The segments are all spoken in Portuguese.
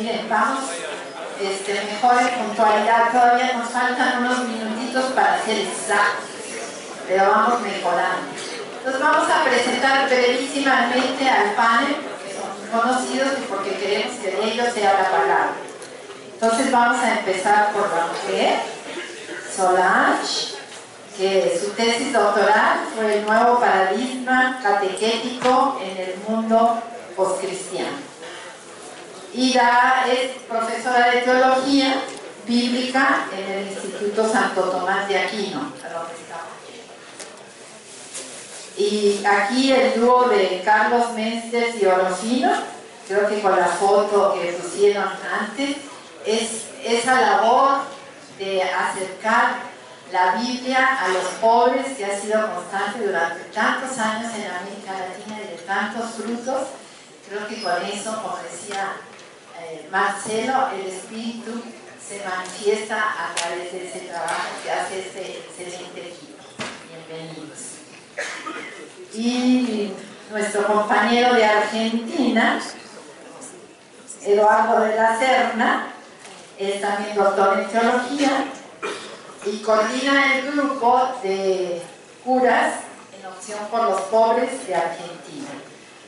Miren, vamos mejor en puntualidad. Todavía nos faltan unos minutitos para ser exactos, pero vamos mejorando. Entonces vamos a presentar brevísimamente al panel, que son conocidos y porque queremos que de ellos sea la palabra. Entonces vamos a empezar por la mujer, Solange, que su tesis doctoral fue el nuevo paradigma catequético en el mundo postcristiano. Ida es profesora de teología bíblica en el Instituto Santo Tomás de Aquino, a donde estamos. Y aquí el dúo de Carlos Mensters y Orofino, creo que con la foto que pusieron antes, es esa labor de acercar la Biblia a los pobres que ha sido constante durante tantos años en América Latina y de tantos frutos. Creo que con eso, como decía Marcelo, el espíritu se manifiesta a través de ese trabajo que hace este excelente equipo. Bienvenidos. Y nuestro compañero de Argentina, Eduardo de la Serna, es también doctor en teología y coordina el grupo de curas en opción por los pobres de Argentina.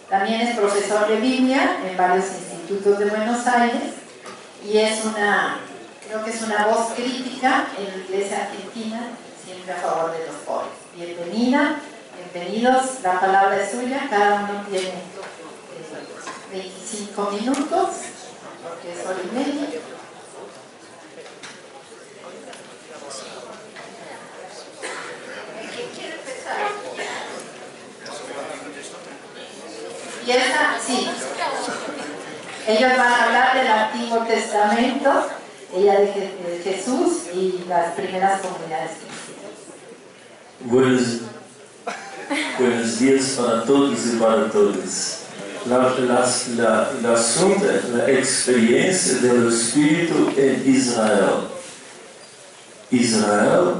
También es profesor de Biblia en varios institutos de Buenos Aires y es creo que es una voz crítica en la Iglesia argentina, siempre a favor de los pobres. Bienvenida, bienvenidos, la palabra es suya, cada uno tiene 25 minutos, porque es hora y media. Y sí, ellos van a hablar del Antiguo Testamento, ella de Jesús y las primeras comunidades cristianas. Buenos días para todos y para todas. El asunto es la experiencia del Espíritu en Israel. Israel,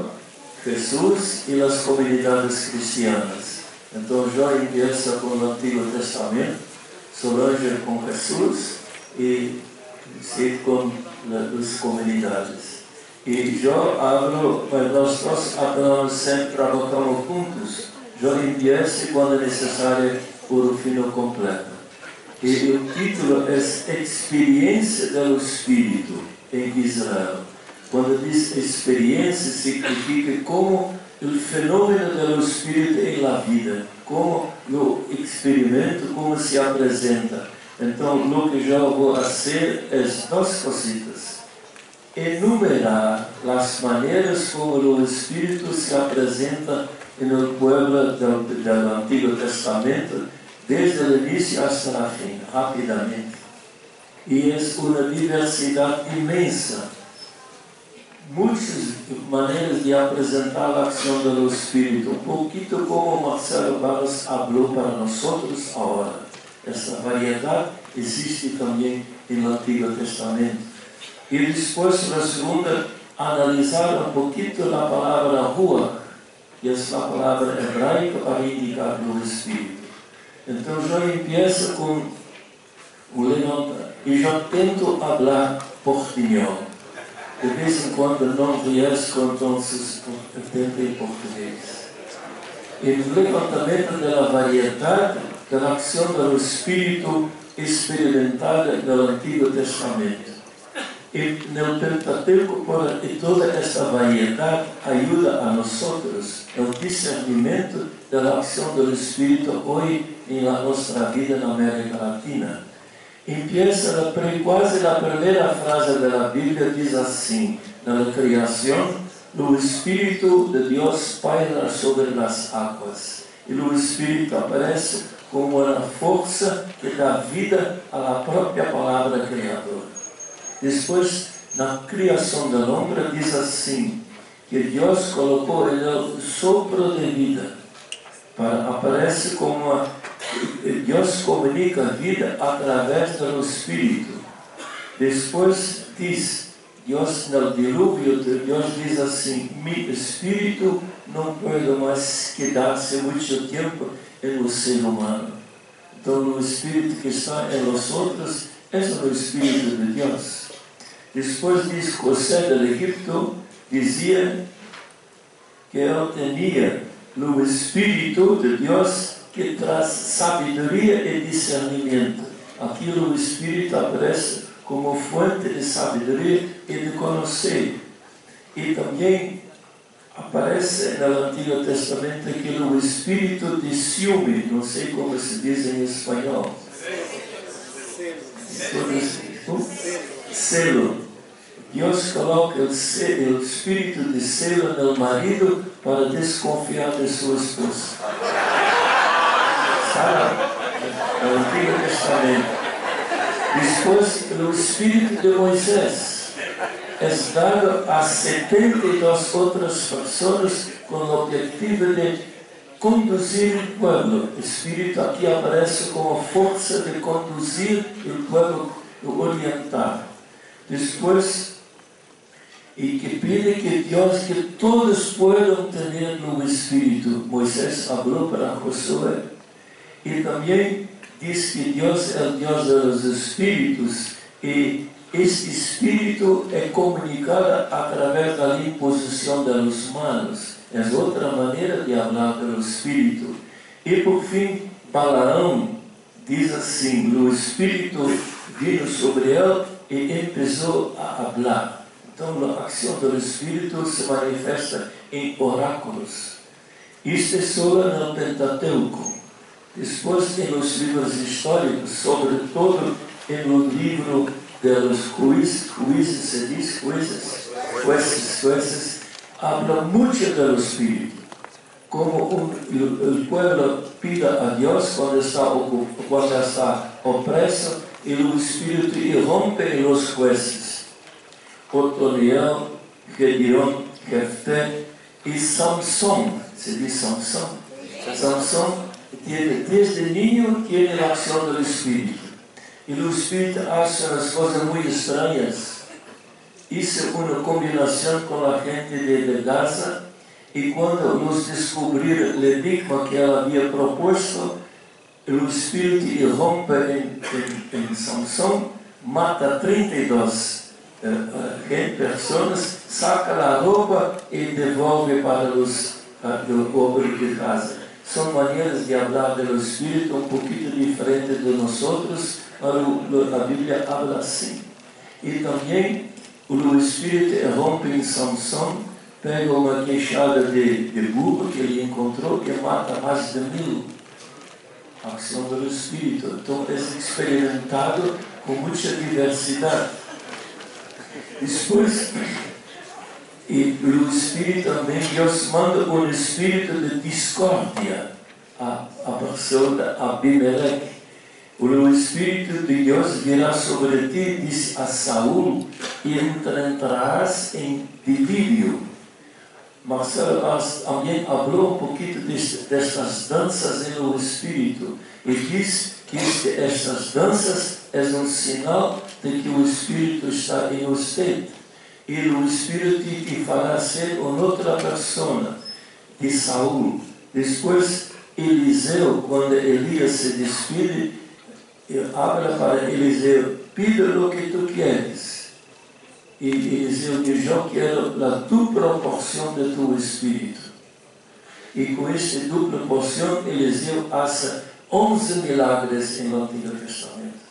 Jesús y las comunidades cristianas. Entonces yo empiezo con el Antiguo Testamento, Solange con Jesús y Sid con las comunidades. Y yo hablo, nosotros hablamos siempre, trabajamos juntos. Yo empiezo cuando es necesario por el fin completo. Y el título es Experiencia del Espíritu en Israel. Cuando dice experiencia, significa como el fenómeno del Espíritu en la vida, como yo experimento, como se apresenta. Entonces, lo que yo voy a hacer es dos cositas. Enumerar las maneras como el Espíritu se apresenta en el pueblo del Antiguo Testamento, desde el inicio hasta el fin, rápidamente. Y es una diversidad inmensa. Muchas maneras de apresentar la acción del Espíritu, un poquito como Marcelo Barros habló para nosotros ahora. Esta variedad existe también en el Antiguo Testamento. Y después, la segunda, analizar un poquito la palabra Ruach, que es la palabra hebraica para indicar el Espíritu. Entonces yo empiezo con un levanta y yo tento hablar portuñol. De vez em quando não conheço, então tento em português. E o levantamento da variedade da ação do Espírito experimentada no Antigo Testamento. E no Pentateuco, e toda esta variedade ajuda a nós no discernimento da ação do Espírito hoje em nossa vida na América Latina. Empieza quase a primeira frase da Bíblia, diz assim: na criação, o Espírito de Deus paira sobre as águas. E o Espírito aparece como uma força que dá vida à própria palavra criadora. Depois, na criação do homem, diz assim: que Deus colocou em ele sopro de vida. Aparece como Deus comunica a vida através do Espírito. Depois diz, Deus no dilúvio, Deus diz assim: meu Espírito não pode mais quedar-se muito tempo em o ser humano. Então o Espírito que está em nós outros es el Espíritu de Dios. Después dice José del Egipto, decía que él tenía el Espíritu de Dios que trae sabiduría y discernimiento. Aquí el Espíritu aparece como fuente de sabiduría y de conocer. Y también aparece en el Antiguo Testamento que el Espíritu de ciúme, no sé cómo se dice en español. Celo. Dios coloca el espíritu de celo en el marido para desconfiar de su esposa. ¿Sabe? El Antiguo Testamento. Después, el espíritu de Moisés es dado a 72 otras personas con el objetivo de conducir el pueblo. El espíritu aquí aparece como fuerza de conducir el pueblo oriental. Después, y que pide que Dios, que todos puedan tener el espíritu. Moisés habló para Josué. Y también dice que Dios es el Dios de los espíritus. Y este espíritu es comunicado a través de la imposición de las manos. Es otra manera de hablar del espíritu. Y por fin, Balaam dice así: el espíritu vino sobre él y empezó a hablar. Entonces la acción del espíritu se manifiesta en oráculos. Esto es solo en el Pentateuco. Después en los libros históricos, sobre todo en el libro de los jueces, se dice jueces, habla mucho del espíritu. Como el pueblo pide a Dios cuando está opreso, y el espíritu irrompe en los jueces. Otoniel, Gedeón, Jefté y Samson. Se dice Samson. Samson desde niño tiene la acción del espíritu. Y el espíritu hace unas cosas muy extrañas. Hizo una combinación con la gente de Gaza, y cuando nos descubrieron el enigma que él había propuesto, el espíritu irrompe en Samson, mata 32 personas, saca la ropa y devuelve para los pobres de casa. Son maneras de hablar del espíritu un poquito diferentes de nosotros, pero la Biblia habla así. Y también el espíritu irrompe en Samson, pega una queixada de burro que ele encontrou e mata mais de 1000. A acção do espírito. Então é experimentado com muita diversidade. Depois, e o espírito também, Deus manda um espírito de discórdia a pessoa de Abimeleque. O espírito de Deus virá sobre ti, disse a Saúl, e entrarás em delírio. Marcelo também falou um pouquinho destas danças no espírito e diz que estas danças é um sinal de que o espírito está em você. E o espírito te fará ser uma outra pessoa de Saúl. Depois, Eliseu, quando Elias se despide, habla para Eliseu: pide o que tu queres. E Eliseu diz: eu quero a dupla porção de tu espírito. E com esta dupla porção, Eliseu faz 11 milagres no Antigo Testamento.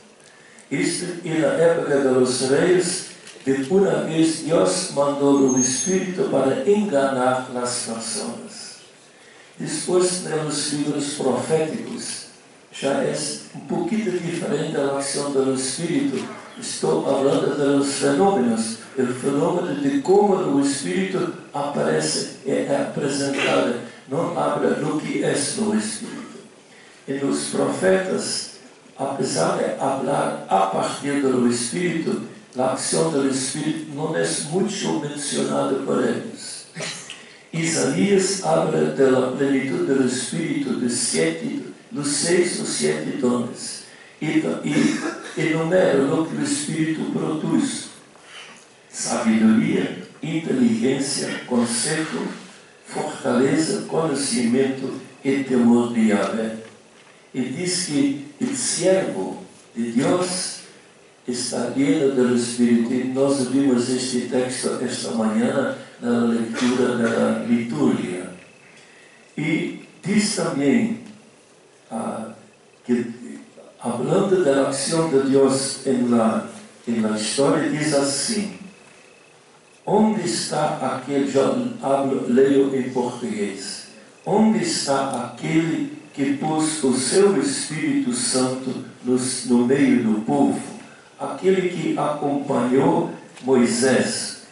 Isto, e na época dos reis, de uma vez Deus mandou o espírito para enganar as pessoas. Depois, nos livros proféticos, já é um pouquinho diferente a ação do espírito. Estou falando dos fenômenos, o fenômeno de como o espírito aparece e é apresentado, não habla do que é o espírito. E os profetas, apesar de falar a partir do espírito, a ação do espírito não é muito mencionada por eles. Isaías habla da plenitude do espírito, dos 6 ou 7 dons. E enumera o que o Espírito produz: sabedoria, inteligência, conceito, fortaleza, conhecimento e temor de Yahvé. E diz que o servo de Deus está llena do Espírito. E nós vimos este texto esta manhã na leitura da liturgia. E diz também que, hablando da ação de Deus na história, diz assim: onde está aquele, leio em português, onde está aquele que pôs o seu Espírito Santo no meio do povo, aquele que acompanhou Moisés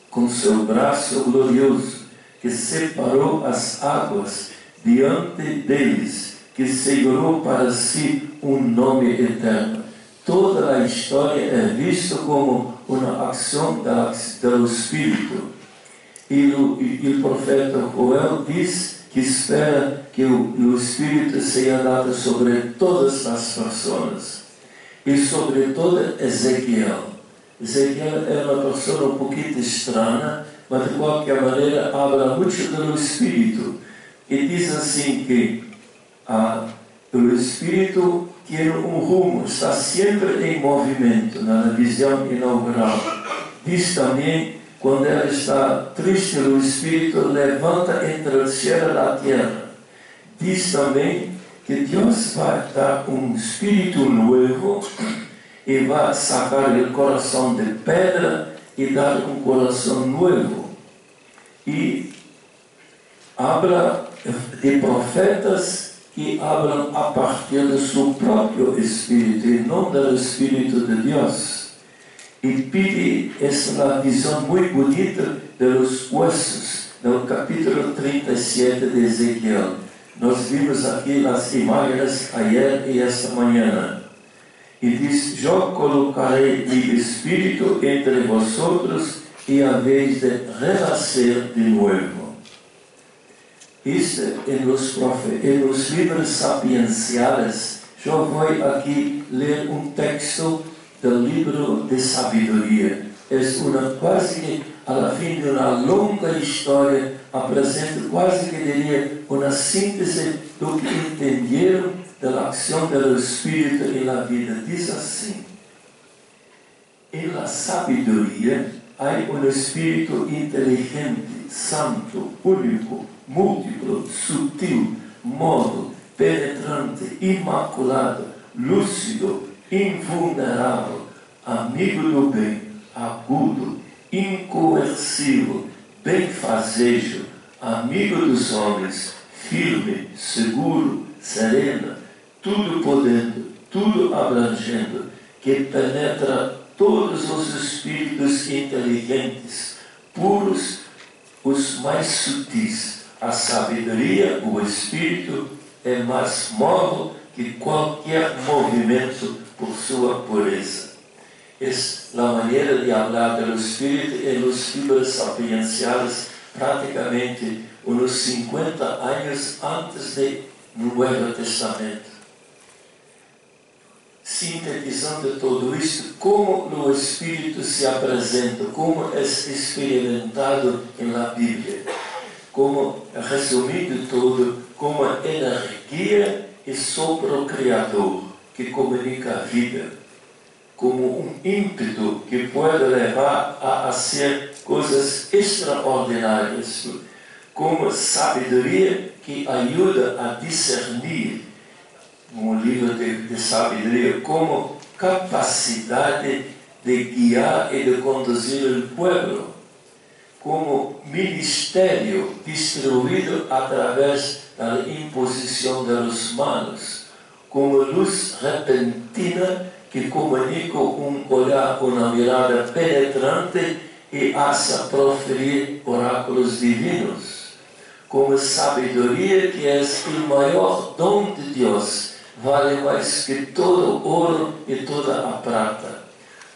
com seu braço glorioso, que separou as águas diante deles, que segurou para si nome eterno. Toda a história é vista como uma ação do Espírito. E o profeta Joel diz que espera que o Espírito seja dado sobre todas as pessoas. E sobretudo Ezequiel. Ezequiel é uma pessoa um pouquinho estranha, mas de qualquer maneira habla muito do Espírito. E diz assim que o Espírito tem rumo, está sempre em movimento, na visão inaugural. Diz também, quando ela está triste, o Espírito levanta entre o céu e a terra. Diz também que Deus vai dar Espírito novo e vai sacar o coração de pedra e dar coração novo. E habla de profetas que hablam a partir do seu próprio Espírito e não do Espírito de Deus. E pede essa visão muito bonita dos ossos, no capítulo 37 de Ezequiel. Nós vimos aqui as imagens ayer e esta manhã. E diz: eu colocarei meu Espírito entre vosotros e haveis de renascer de novo. Isto em los livros sapienciales. Eu vou aqui ler texto do livro de sabedoria. É quase que, ao fim de uma longa história, apresenta quase que diria uma síntese do que entenderam da ação do Espírito na vida. Diz assim: em la sabedoria há Espírito inteligente, santo, único, múltiplo, sutil, modo, penetrante, imaculado, lúcido, invulnerável, amigo do bem, agudo, incoercível, benfazejo, amigo dos homens, firme, seguro, sereno, tudo podendo, tudo abrangendo, que penetra todos os espíritos inteligentes, puros, os mais sutis. A sabedoria, o Espírito, é mais móvel que qualquer movimento por sua pureza. Esta é a maneira de falar do Espírito em los livros sapienciales, praticamente uns 50 anos antes do Novo Testamento. Sintetizando tudo isto, como o Espírito se apresenta, como é experimentado na Bíblia. Como, resumindo tudo, como energia e sopro criador que comunica a vida, como ímpeto que pode levar a fazer coisas extraordinárias, como sabedoria que ajuda a discernir, um livro de sabedoria, como capacidade de guiar e de conduzir o povo, como ministério distribuído através da imposição das manos, como luz repentina que comunica olhar, uma mirada penetrante e hace proferir oráculos divinos, como sabedoria que é o maior dom de Deus, vale mais que todo ouro e toda a prata,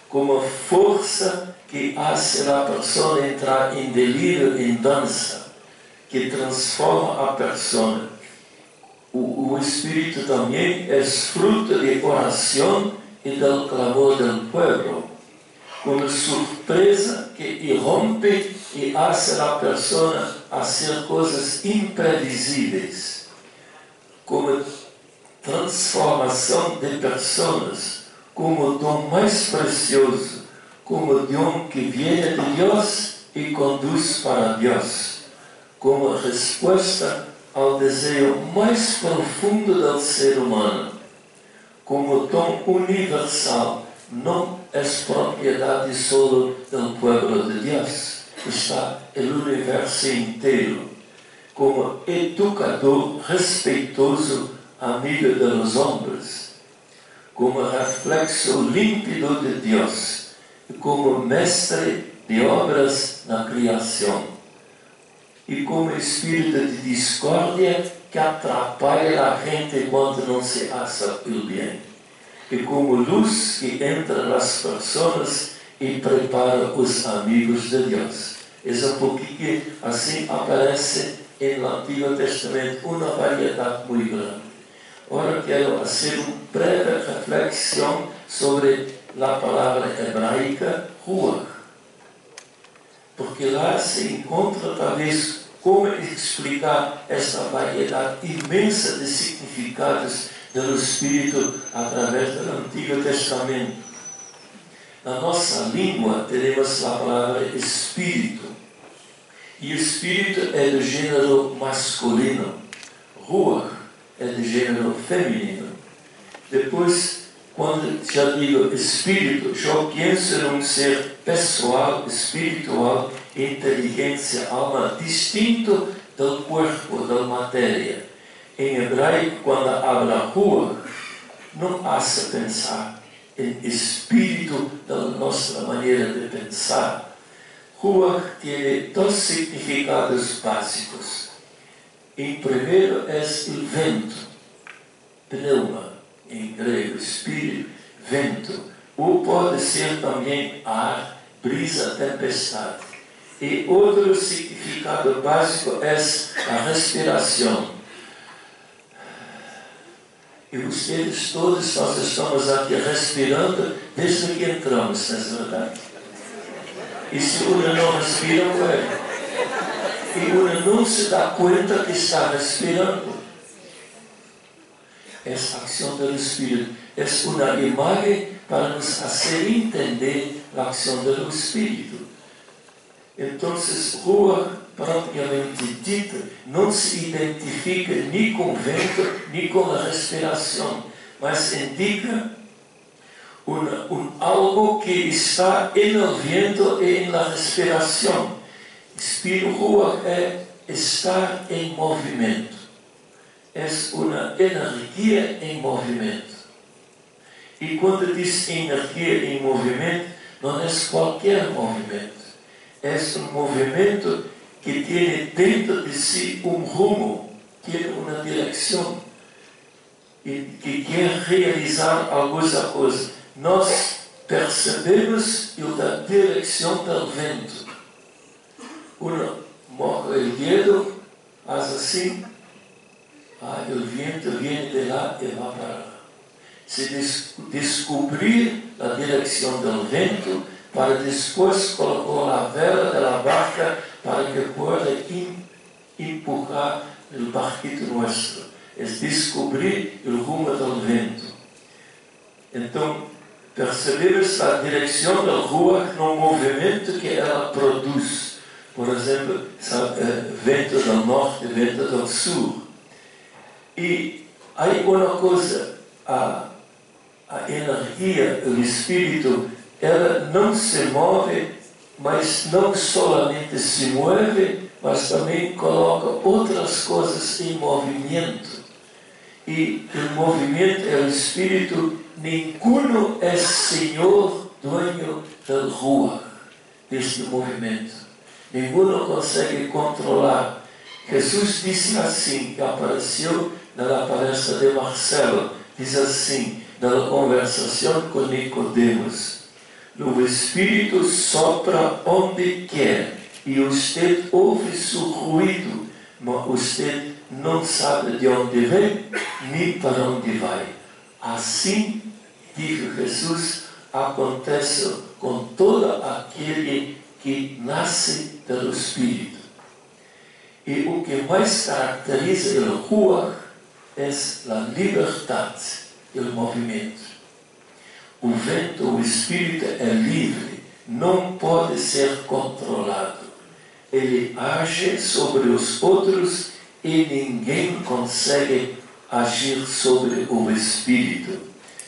como força que hace a pessoa entrar em delírio, em dança, que transforma a pessoa. O Espírito também é fruto de oração e do clamor do povo, como surpresa que irrompe e hace a pessoa fazer coisas imprevisíveis, como transformação de pessoas, como dom mais precioso, como dom que viene de Deus e conduz para Deus, como resposta ao desejo mais profundo do ser humano, como dom universal, não é propriedade solo do povo de Deus, está o universo inteiro, como educador respeitoso, amigo dos homens, como reflexo límpido de Deus, e como mestre de obras na criação, e como espírito de discórdia que atrapalha a gente quando não se acha o bem, e como luz que entra nas pessoas e prepara os amigos de Deus. É um pouquinho assim aparece no Antigo Testamento uma variedade muito grande. Agora quero fazer uma breve reflexão sobre a palavra hebraica ruach, porque lá se encontra talvez como explicar essa variedade imensa de significados do Espírito através do Antigo Testamento. Na nossa língua temos a palavra Espírito, e o Espírito é do gênero masculino, ruach é do gênero feminino. Depois, quando já digo Espírito, já penso num ser pessoal, espiritual, inteligência, alma, distinto do corpo, da matéria. Em hebraico, quando habla ruach, não hace pensar em espírito da nossa maneira de pensar. Ruach tem dois significados básicos. Em primeiro é o vento, pneuma, em grego, espírito, vento. Ou pode ser também ar, brisa, tempestade. E outro significado básico é a respiração. E vocês todos, nós estamos aqui respirando desde que entramos, não é verdade? E se uno não respira, muere. E uno não se dá conta que está respirando. Essa ação do Espírito é uma imagem para nos fazer entender a ação do Espírito. Então, ruach, propriamente dita, não se identifica nem com o vento, nem com a respiração, mas indica algo que está no vento e na respiração. Espírito ruach é estar em movimento. É uma energia em movimento. E quando diz energia em movimento, não é qualquer movimento. É um movimento que tem dentro de si um rumo, tem uma direção, e que quer realizar alguma coisa. Nós percebemos a direção do vento. Uno morre o dedo, faz assim, o vento vem de lá e vai para lá. Se descobrir a direção do vento, para depois colocar a vela da barca para que possa empurrar o barquito nosso. É descobrir o rumo do vento. Então, percebemos a direção da ruach no movimento que ela produz. Por exemplo, vento do norte, vento do sul. E aí uma coisa, a energia, o espírito, ela não se move, mas não solamente se move, mas também coloca outras coisas em movimento. E o movimento é o espírito, nenhum é senhor, dueño do ruach, deste movimento. Nenhum consegue controlar. Jesus disse assim, que apareceu na palestra de Marcelo, diz assim, na conversação com Nicodemos: o Espírito sopra onde quer, e você ouve seu ruído, mas você não sabe de onde vem, nem para onde vai. Assim, diz Jesus, acontece com todo aquele que nasce pelo Espírito. E o que mais caracteriza o ruach é a liberdade, o movimento. O vento, o espírito é livre, não pode ser controlado. Ele age sobre os outros e ninguém consegue agir sobre o espírito.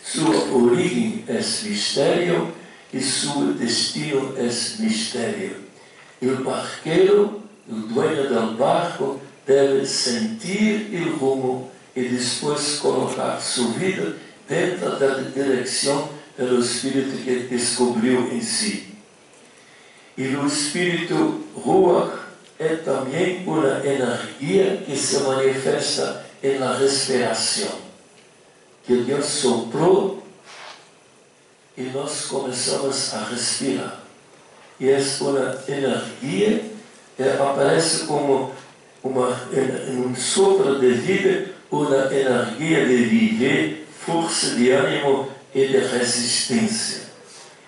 Sua origem é mistério e seu destino é mistério. O barqueiro, o dueño del barco, deve sentir o rumo e depois colocar sua vida dentro da direção do espírito que descobriu em si. E o espírito Ruach é também uma energia que se manifesta na respiração, que Deus soprou e nós começamos a respirar. E é uma energia que aparece como um sopro de vida, uma energia de viver, força de ânimo e de resistência.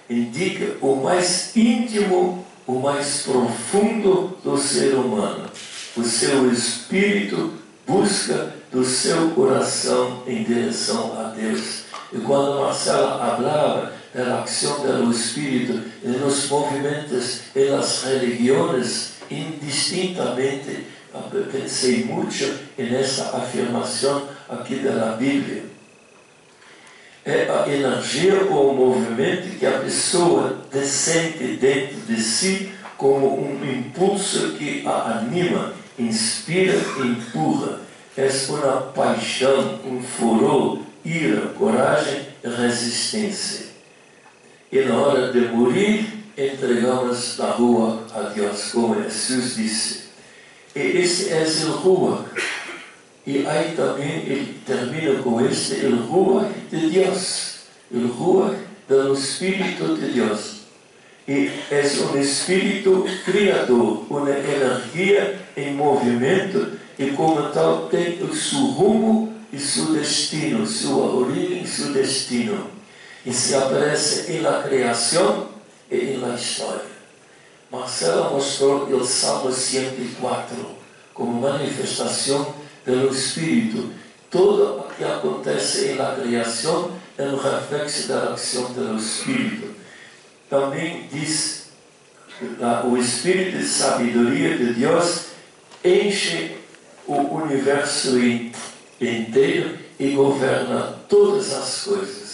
Indica o mais íntimo, o mais profundo do ser humano. O seu espírito busca do seu coração em direção a Deus. E quando Marcela falava da ação do espírito nos movimentos e nas religiões, indistintamente, pensei muito nessa afirmação aqui da Bíblia. É a energia ou o movimento que a pessoa sente dentro de si como um impulso que a anima, inspira e empurra. É uma paixão, um furor, ira, coragem e resistência. E na hora de morir, entregamos a rua a Deus, como Jesus disse. E esse é o Ruach. E aí também ele termina com este, o Ruach de Deus, o Ruach do Espírito de Deus. E é um Espírito criador, uma energia em movimento, e como tal tem o seu rumo e seu destino, sua origem e seu destino. E se aparece na criação e na história. Marcela mostrou o Salmo 104 como manifestação pelo Espírito. Tudo o que acontece na criação é um reflexo da ação do Espírito. Também diz o Espírito de sabedoria de Deus enche o universo inteiro e governa todas as coisas.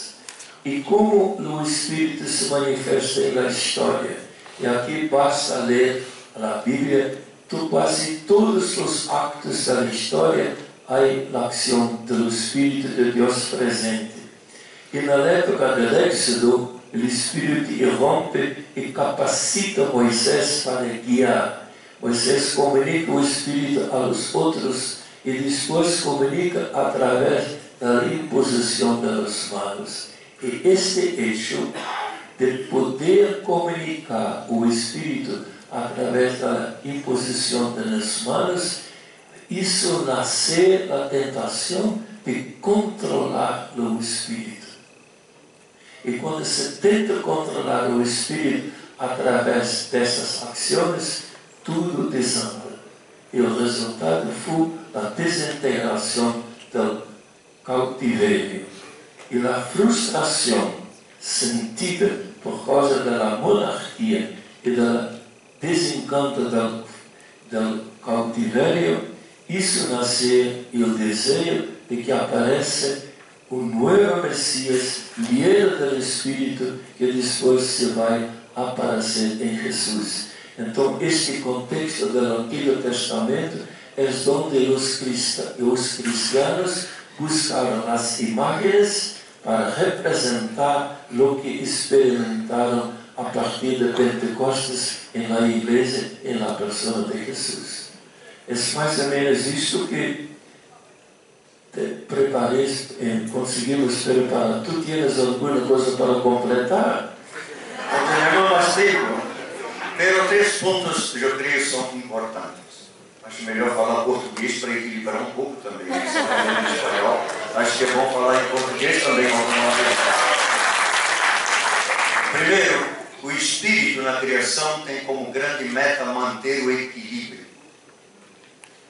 E como o Espírito se manifesta na história? E aqui basta ler a Bíblia. Quase todos os actos da história há a ação do Espírito de Deus presente. E na época do Éxodo, o Espírito irrompe e capacita Moisés para guiar. Moisés comunica o Espírito aos outros e depois comunica através da imposição das mãos. E este hecho de poder comunicar o Espírito através da imposição das mãos, isso nasce a tentação de controlar o Espírito. E quando se tenta controlar o Espírito através dessas ações, tudo desanda. E o resultado foi a desintegração do cautivério. E a frustração sentida por causa da monarquia e do desencanto do cautivério, isso nasceu o desejo de que apareça um novo Messias, líder do Espírito, que depois se vai aparecer em Jesus. Então, este contexto do Antigo Testamento é onde os cristianos buscaram as imagens para representar o que experimentaram a partir de Pentecostes na igreja e na pessoa de Jesus. É mais ou menos isto que conseguimos preparar. Tu tienes alguma coisa para completar? No tenemos más tiempo, pero 3 pontos eu creio são importantes. Acho melhor falar português para equilibrar um pouco também. Falando em espanhol, acho que é bom falar em português também alguma vez. Primeiro, o Espírito na criação tem como grande meta manter o equilíbrio.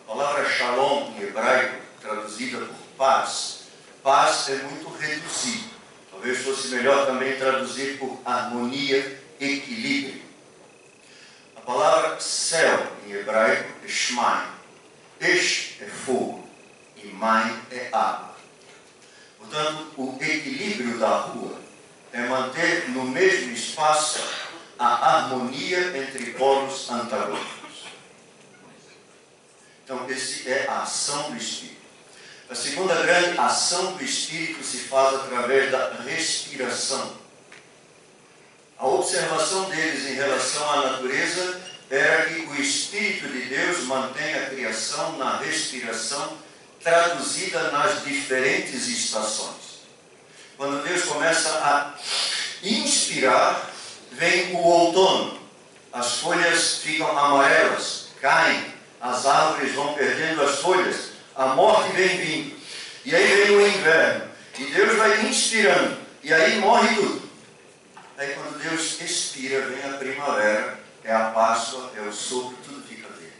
A palavra shalom em hebraico, traduzida por paz, paz é muito reduzido. Talvez fosse melhor também traduzir por harmonia, equilíbrio. A palavra céu em hebraico é shmai. Esh é fogo e mai é água. Portanto, o equilíbrio da rua é manter no mesmo espaço a harmonia entre polos antagônicos. Então, essa é a ação do Espírito. A segunda grande ação do Espírito se faz através da respiração. A observação deles em relação à natureza era que o Espírito de Deus mantém a criação na respiração traduzida nas diferentes estações. Quando Deus começa a inspirar, vem o outono. As folhas ficam amarelas, caem, as árvores vão perdendo as folhas. A morte vem vindo, e aí vem o inverno, e Deus vai inspirando, e aí morre tudo. Aí quando Deus expira, vem a primavera, é a Páscoa, é o sopro, tudo fica verde.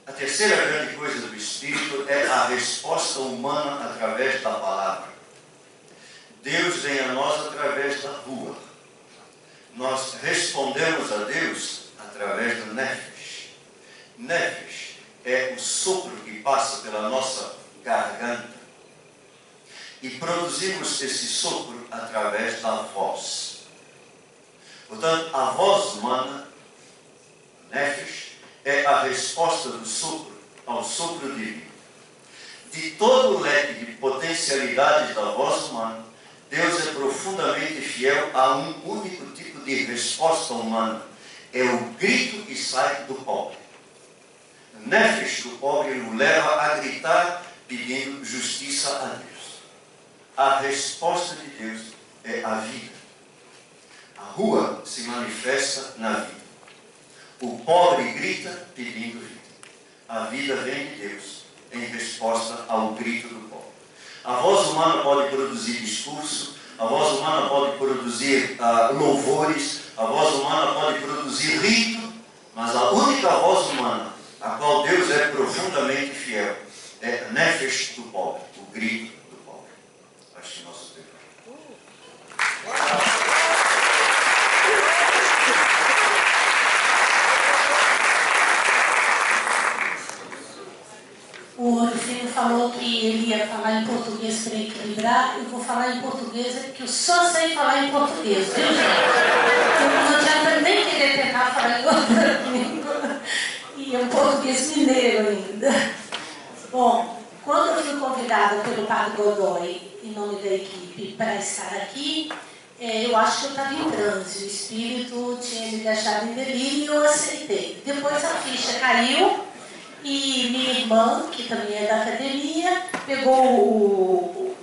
A terceira grande coisa do Espírito é a resposta humana através da palavra. Deus vem a nós através da rua. Nós respondemos a Deus através do Nefesh. Nefesh é o sopro que passa pela nossa garganta. E produzimos esse sopro através da voz. Portanto, a voz humana, Nefesh, é a resposta do sopro ao sopro divino. De todo o leque de potencialidades da voz humana, Deus é profundamente fiel a um único tipo de resposta humana. É o grito que sai do pobre. O Nefesh do pobre o leva a gritar pedindo justiça a Deus. A resposta de Deus é a vida. A rua se manifesta na vida. O pobre grita pedindo vida. A vida vem de Deus em resposta ao grito do pobre. A voz humana pode produzir discurso, a voz humana pode produzir louvores, a voz humana pode produzir rito, mas a única voz humana a qual Deus é profundamente fiel é Nefesh do pobre, o grito do pobre. Acho que nosso tempo. O Rodrigo falou que ele ia falar em português para equilibrar. Eu vou falar em português, porque eu só sei falar em português, viu, gente? Eu não adianta nem querer tentar falar em outra língua. E é um português mineiro ainda. Bom, quando eu fui convidada pelo Padre Godoy, em nome da equipe, para estar aqui, eu acho que eu estava em transe. O Espírito tinha me deixado em delírio e eu aceitei. Depois a ficha caiu. E minha irmã, que também é da academia, pegou o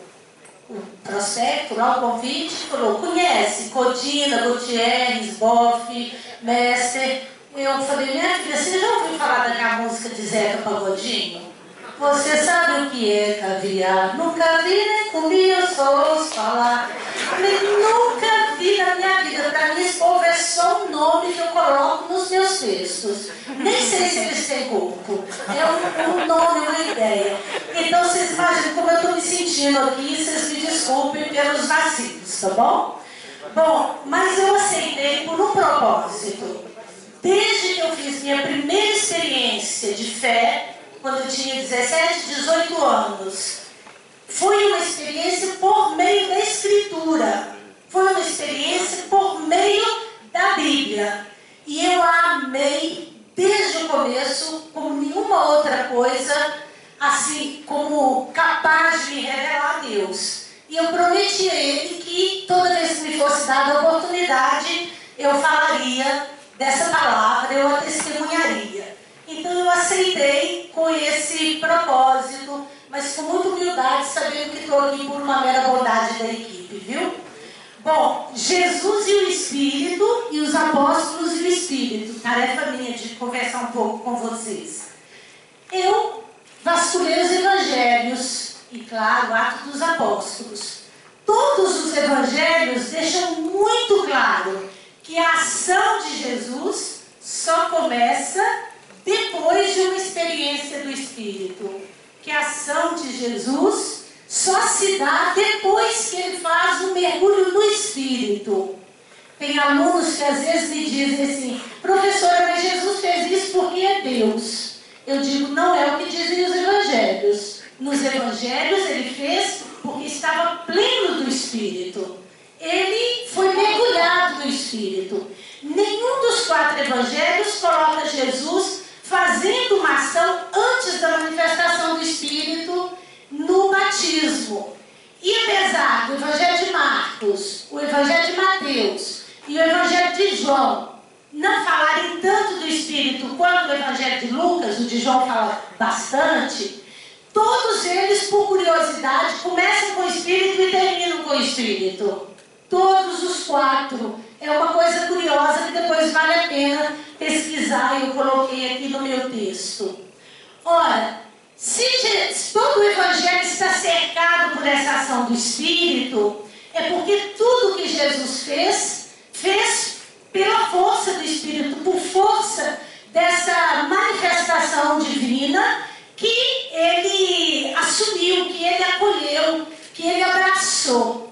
prospecto, lá o convite, e falou: conhece Codina, Gutierrez, Boff, Messer? Eu falei: minha filha, você já ouviu falar daquela música de Zeca Pagodinho? Você sabe o que é caviar? Nunca vi nem comi, eu só ouço falar. Eu falei: nunca vi na minha vida. Para mim, esse povo é só um nome que eu coloco nos meus textos. Nem sei se eles têm corpo. É um nome, uma ideia. Então, vocês imaginam como eu estou me sentindo aqui. Vocês me desculpem pelos vacilos, tá bom? Bom, mas eu aceitei por um propósito. Desde que eu fiz minha primeira experiência de fé, quando eu tinha 17, 18 anos, foi uma experiência por meio da Escritura. Foi uma experiência por meio da Bíblia. E eu a amei desde o começo, como nenhuma outra coisa, assim, como capaz de me revelar a Deus. E eu prometi a Ele que toda vez que me fosse dada a oportunidade, eu falaria dessa palavra, eu a testemunharia. Então eu aceitei com esse propósito, mas com muita humildade, sabendo que estou aqui por uma mera bondade da equipe, viu? Bom, Jesus e o Espírito, e os apóstolos e o Espírito. Tarefa minha de conversar um pouco com vocês. Eu vasculhei os evangelhos, e claro, Atos dos Apóstolos. Todos os evangelhos deixam muito claro que a ação de Jesus só começa depois de uma experiência do Espírito. Que a ação de Jesus só se dá depois que ele faz um mergulho no Espírito. Tem alunos que às vezes me dizem assim: professora, mas Jesus fez isso porque é Deus. Eu digo, não é o que dizem os evangelhos. Nos evangelhos ele fez porque estava pleno do Espírito. Ele foi mergulhado no Espírito. Nenhum dos 4 evangelhos coloca Jesus fazendo uma ação antes da manifestação do Espírito no batismo. E apesar do Evangelho de Marcos, o Evangelho de Mateus e o Evangelho de João não falarem tanto do Espírito quanto o Evangelho de Lucas, o de João fala bastante, todos eles, por curiosidade, começam com o Espírito e terminam com o Espírito. Todos os 4. É uma coisa curiosa que depois vale a pena pesquisar, e eu coloquei aqui no meu texto. Ora, se todo o Evangelho está cercado por essa ação do Espírito, é porque tudo que Jesus fez pela força do Espírito, por força dessa manifestação divina que ele assumiu, que ele acolheu, que ele abraçou.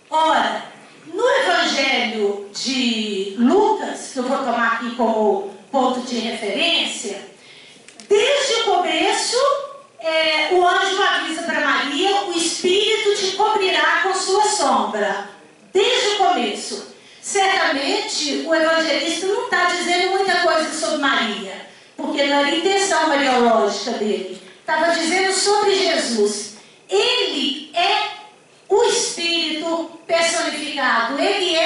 Ora, no Evangelho de Lucas, que eu vou tomar aqui como ponto de referência, desde o começo, o anjo avisa para Maria: o Espírito te cobrirá com sua sombra. Desde o começo. Certamente, o evangelista não está dizendo muita coisa sobre Maria, porque não era intenção mariológica dele. Estava dizendo sobre Jesus. Ele é o Espírito personificado. Ele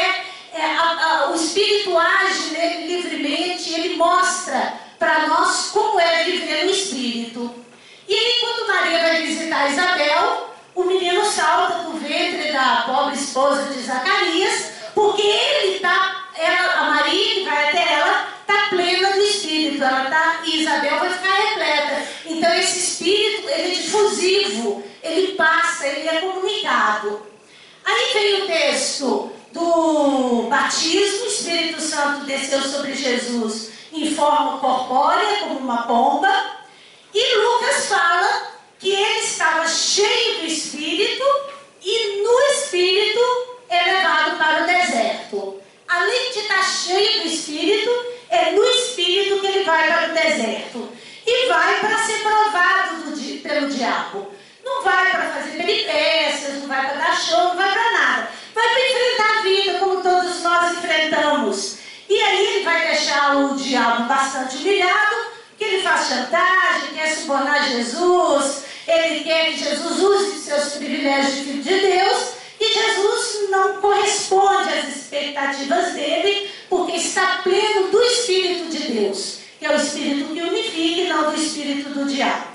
o Espírito age nele livremente. Ele mostra para nós como é viver no Espírito. E aí, quando Maria vai visitar Isabel, o menino salta do ventre da pobre esposa de Zacarias, porque a Maria que vai até ela está plena do Espírito. E Isabel vai ficar repleta. Então esse Espírito, ele é difusivo, ele passa, ele é comunicado. Aí vem o texto do batismo. O Espírito Santo desceu sobre Jesus em forma corpórea, como uma pomba. E Lucas fala que ele estava cheio do Espírito e no Espírito é levado para o deserto. Além de estar cheio do Espírito, é no Espírito que ele vai para o deserto. E vai para ser provado pelo diabo. Não vai para fazer peripécias, não vai para dar show, não vai para nada. Vai para enfrentar a vida, como todos nós enfrentamos. E aí ele vai deixar o diabo bastante humilhado, que ele faz chantagem, quer subornar Jesus, ele quer que Jesus use seus privilégios de filho de Deus, e Jesus não corresponde às expectativas dele, porque está pleno do Espírito de Deus, que é o Espírito que unifica e não do Espírito do diabo.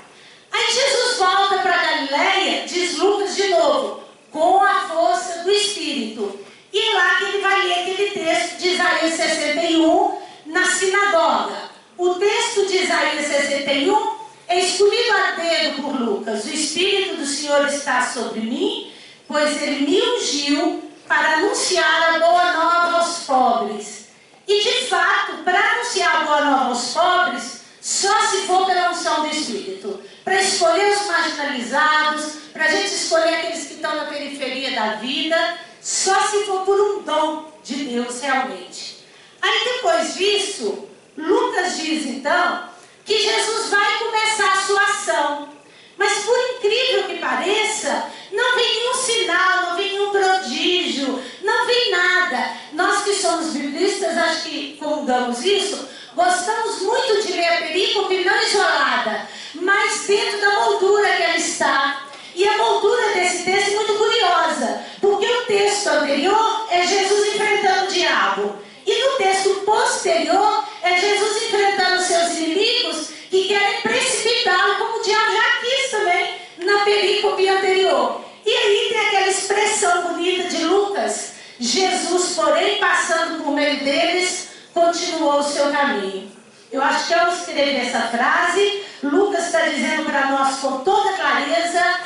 Aí Jesus volta para Galileia, diz Lucas de novo, com a força do Espírito. E é lá que ele vai ler aquele texto de Isaías 61 na sinagoga. O texto de Isaías 61 é escolhido a dedo por Lucas. O Espírito do Senhor está sobre mim, pois ele me ungiu para anunciar a boa nova aos pobres. E de fato, para anunciar a boa nova aos pobres, só se for pela unção do Espírito. Para escolher os marginalizados, para a gente escolher aqueles que estão na periferia da vida, só se for por um dom de Deus realmente. Aí depois disso, Lucas diz então que Jesus vai começar a sua ação. Mas por incrível que pareça, não vem nenhum sinal, não vem nenhum prodígio, não vem nada. Nós que somos biblistas, acho que comungamos isso, gostamos muito de ler a perícope não isolada, mas dentro da moldura que ela está. E a moldura desse texto é muito curiosa, porque o texto anterior é Jesus enfrentando o diabo. E no texto posterior é Jesus enfrentando seus inimigos que querem precipitá-lo, como o diabo já quis também na perícope anterior. E aí tem aquela expressão bonita de Lucas: Jesus, porém, passando por meio deles, continuou o seu caminho. Eu acho que ao escrever essa frase, Lucas está dizendo para nós com toda clareza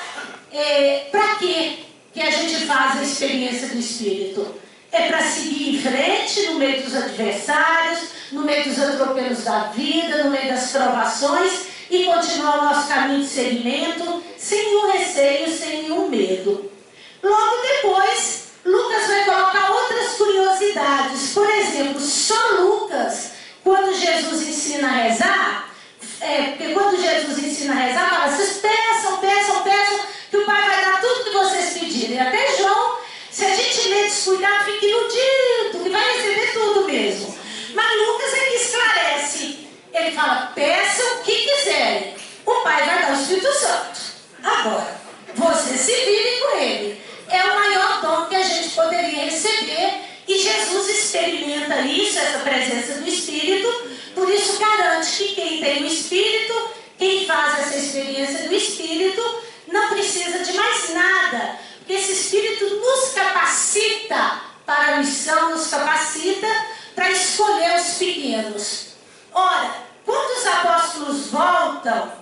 para que a gente faz a experiência do Espírito. É para seguir em frente no meio dos adversários, no meio dos atropelos da vida, no meio das provações e continuar o nosso caminho de seguimento sem nenhum receio, sem nenhum medo. Logo depois, Lucas vai colocar outras curiosidades. Por exemplo, só Lucas, quando Jesus ensina a rezar, porque quando Jesus ensina a rezar, fala, vocês peçam, peçam, peçam, que o Pai vai dar tudo que vocês pedirem. Até João, se a gente ler descuidado, fica iludido, que vai receber tudo mesmo. Mas Lucas é que esclarece. Ele fala, peçam o que quiserem. O Pai vai dar o Espírito Santo. Agora, vocês se virem com ele. É o maior dom que a gente poderia receber. E Jesus experimenta isso, essa presença do Espírito. Por isso garante que quem tem o Espírito, quem faz essa experiência do Espírito, não precisa de mais nada. Porque esse Espírito nos capacita para a missão, nos capacita para escolher os pequenos. Ora, quando os apóstolos voltam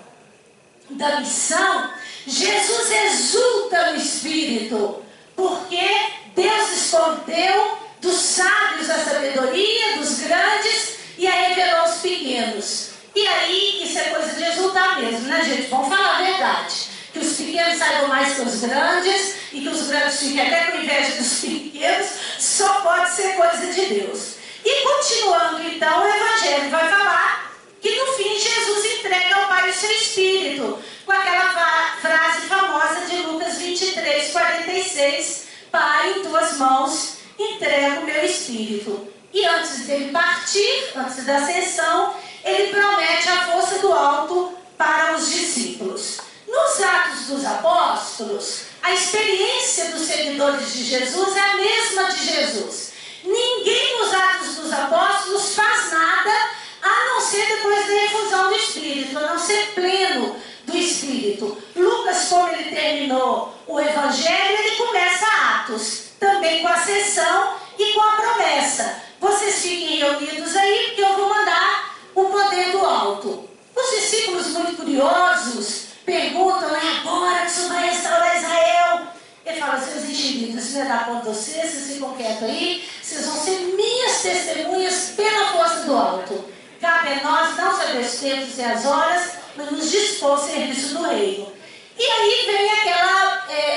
da missão, Jesus exulta no Espírito, porque Deus escondeu dos sábios a sabedoria, dos grandes, e a revelou aos pequenos. E aí, isso é coisa de exultar mesmo, né, gente? Vamos falar a verdade. Que os pequenos saibam mais que os grandes, e que os grandes fiquem até com inveja dos pequenos, só pode ser coisa de Deus. E continuando, então, o Evangelho vai falar que no fim Jesus entrega ao Pai o seu Espírito, com aquela frase famosa de Lucas 23, 46, Pai, em tuas mãos entrego o meu Espírito. E antes dele partir, antes da ascensão, ele promete a força do alto para os discípulos. Nos Atos dos Apóstolos, a experiência dos seguidores de Jesus é a mesma de Jesus. Ninguém nos Atos dos Apóstolos faz nada a não ser depois da efusão do Espírito, a não ser pleno do Espírito. Lucas, como ele terminou o Evangelho, ele começa Atos, também com a ascensão e com a promessa. Vocês fiquem reunidos aí, porque eu vou mandar o poder do alto. Os discípulos, muito curiosos, perguntam, agora que o Senhor vai restaurar Israel? Ele fala, seus enxeridos, se não dá conta de vocês ficam quietos aí, vocês vão ser minhas testemunhas pela força do alto. Cabe a nós não saber os tempos e as horas, mas nos dispor ao serviço do reino. E aí vem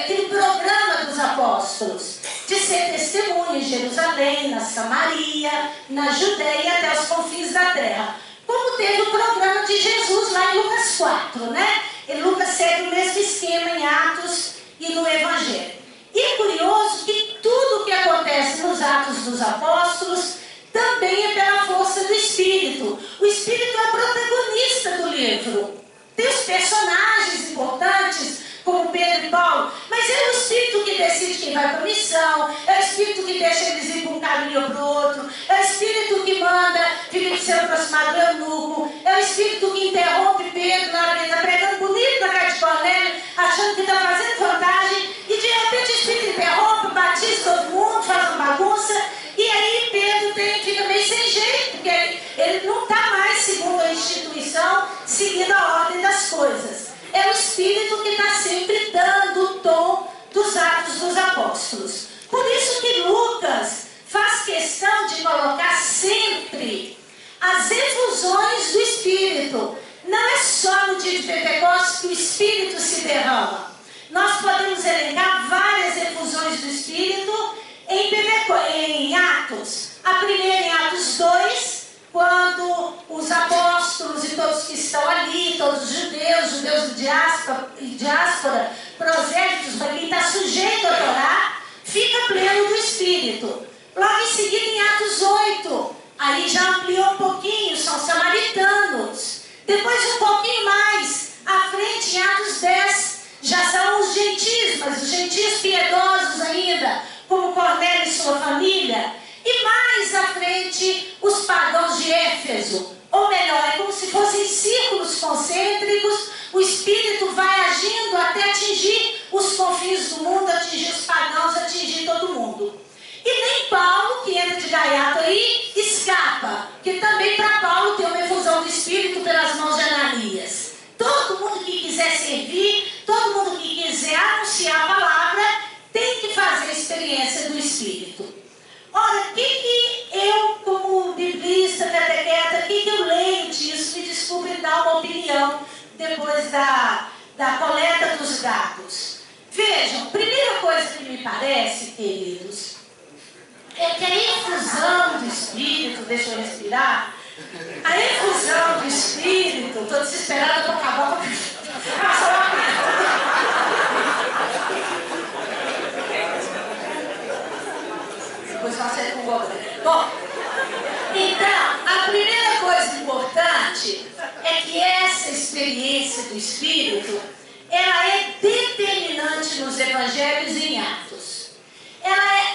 aquele programa dos apóstolos, de ser testemunha em Jerusalém, na Samaria, na Judeia, até os confins da terra. Como teve o programa de Jesus lá em Lucas 4, né? E Lucas segue o mesmo esquema em Atos e no Evangelho. E é curioso que tudo que acontece nos Atos dos Apóstolos também é pela força do Espírito. O Espírito é o protagonista do livro. Tem os personagens importantes, como Pedro e Paulo, mas é o Espírito que decide quem vai para a missão, é o Espírito que deixa eles ir para um caminho ou para o outro, é o Espírito que manda Filipe se aproximar do eunuco, é o Espírito que interrompe Pedro na hora que ele está pregando bonito na casa de Cornélio, achando que está fazendo vantagem, e de repente o Espírito interrompe, batiza todo mundo, faz uma bagunça, e aí Pedro fica meio sem jeito, porque ele não está mais, segundo a instituição, seguindo a ordem das coisas. É o Espírito que está sempre dando o tom dos Atos dos Apóstolos. Por isso que Lucas faz questão de colocar sempre as efusões do Espírito. Não é só no dia de Pentecostes que o Espírito se derrama. Nós podemos elencar várias efusões do Espírito em Atos. A primeira em Atos 2, quando os apóstolos e todos que estão ali, todos os judeus de diáspora, prosélitos, para quem está sujeito a Torá, fica pleno do Espírito. Logo em seguida, em Atos 8, aí já ampliou um pouquinho, são samaritanos. Depois, um pouquinho mais à frente, em Atos 10, já são os gentis, mas os gentis piedosos ainda, como Cornélio e sua família. E mais à frente, os pagãos de Éfeso. Ou melhor, é como se fossem círculos concêntricos, o Espírito vai agindo até atingir os confins do mundo, atingir os pagãos, atingir todo mundo. E nem Paulo, que entra de gaiato aí, escapa, que também para Paulo tem uma efusão do Espírito pelas mãos de Ananias. Todo mundo que quiser servir, todo mundo que quiser anunciar a palavra, tem que fazer a experiência do Espírito. Ora, o que eu, como biblista, catequeta, o que eu leio disso? Me desculpe dar uma opinião depois da coleta dos dados. Vejam, primeira coisa que me parece, queridos, é que a infusão do Espírito, deixa eu respirar, a infusão do Espírito, estou desesperada para acabar com depois passei com o governo. Bom, então, a primeira coisa importante é que essa experiência do Espírito, ela é determinante nos Evangelhos e em Atos. Ela é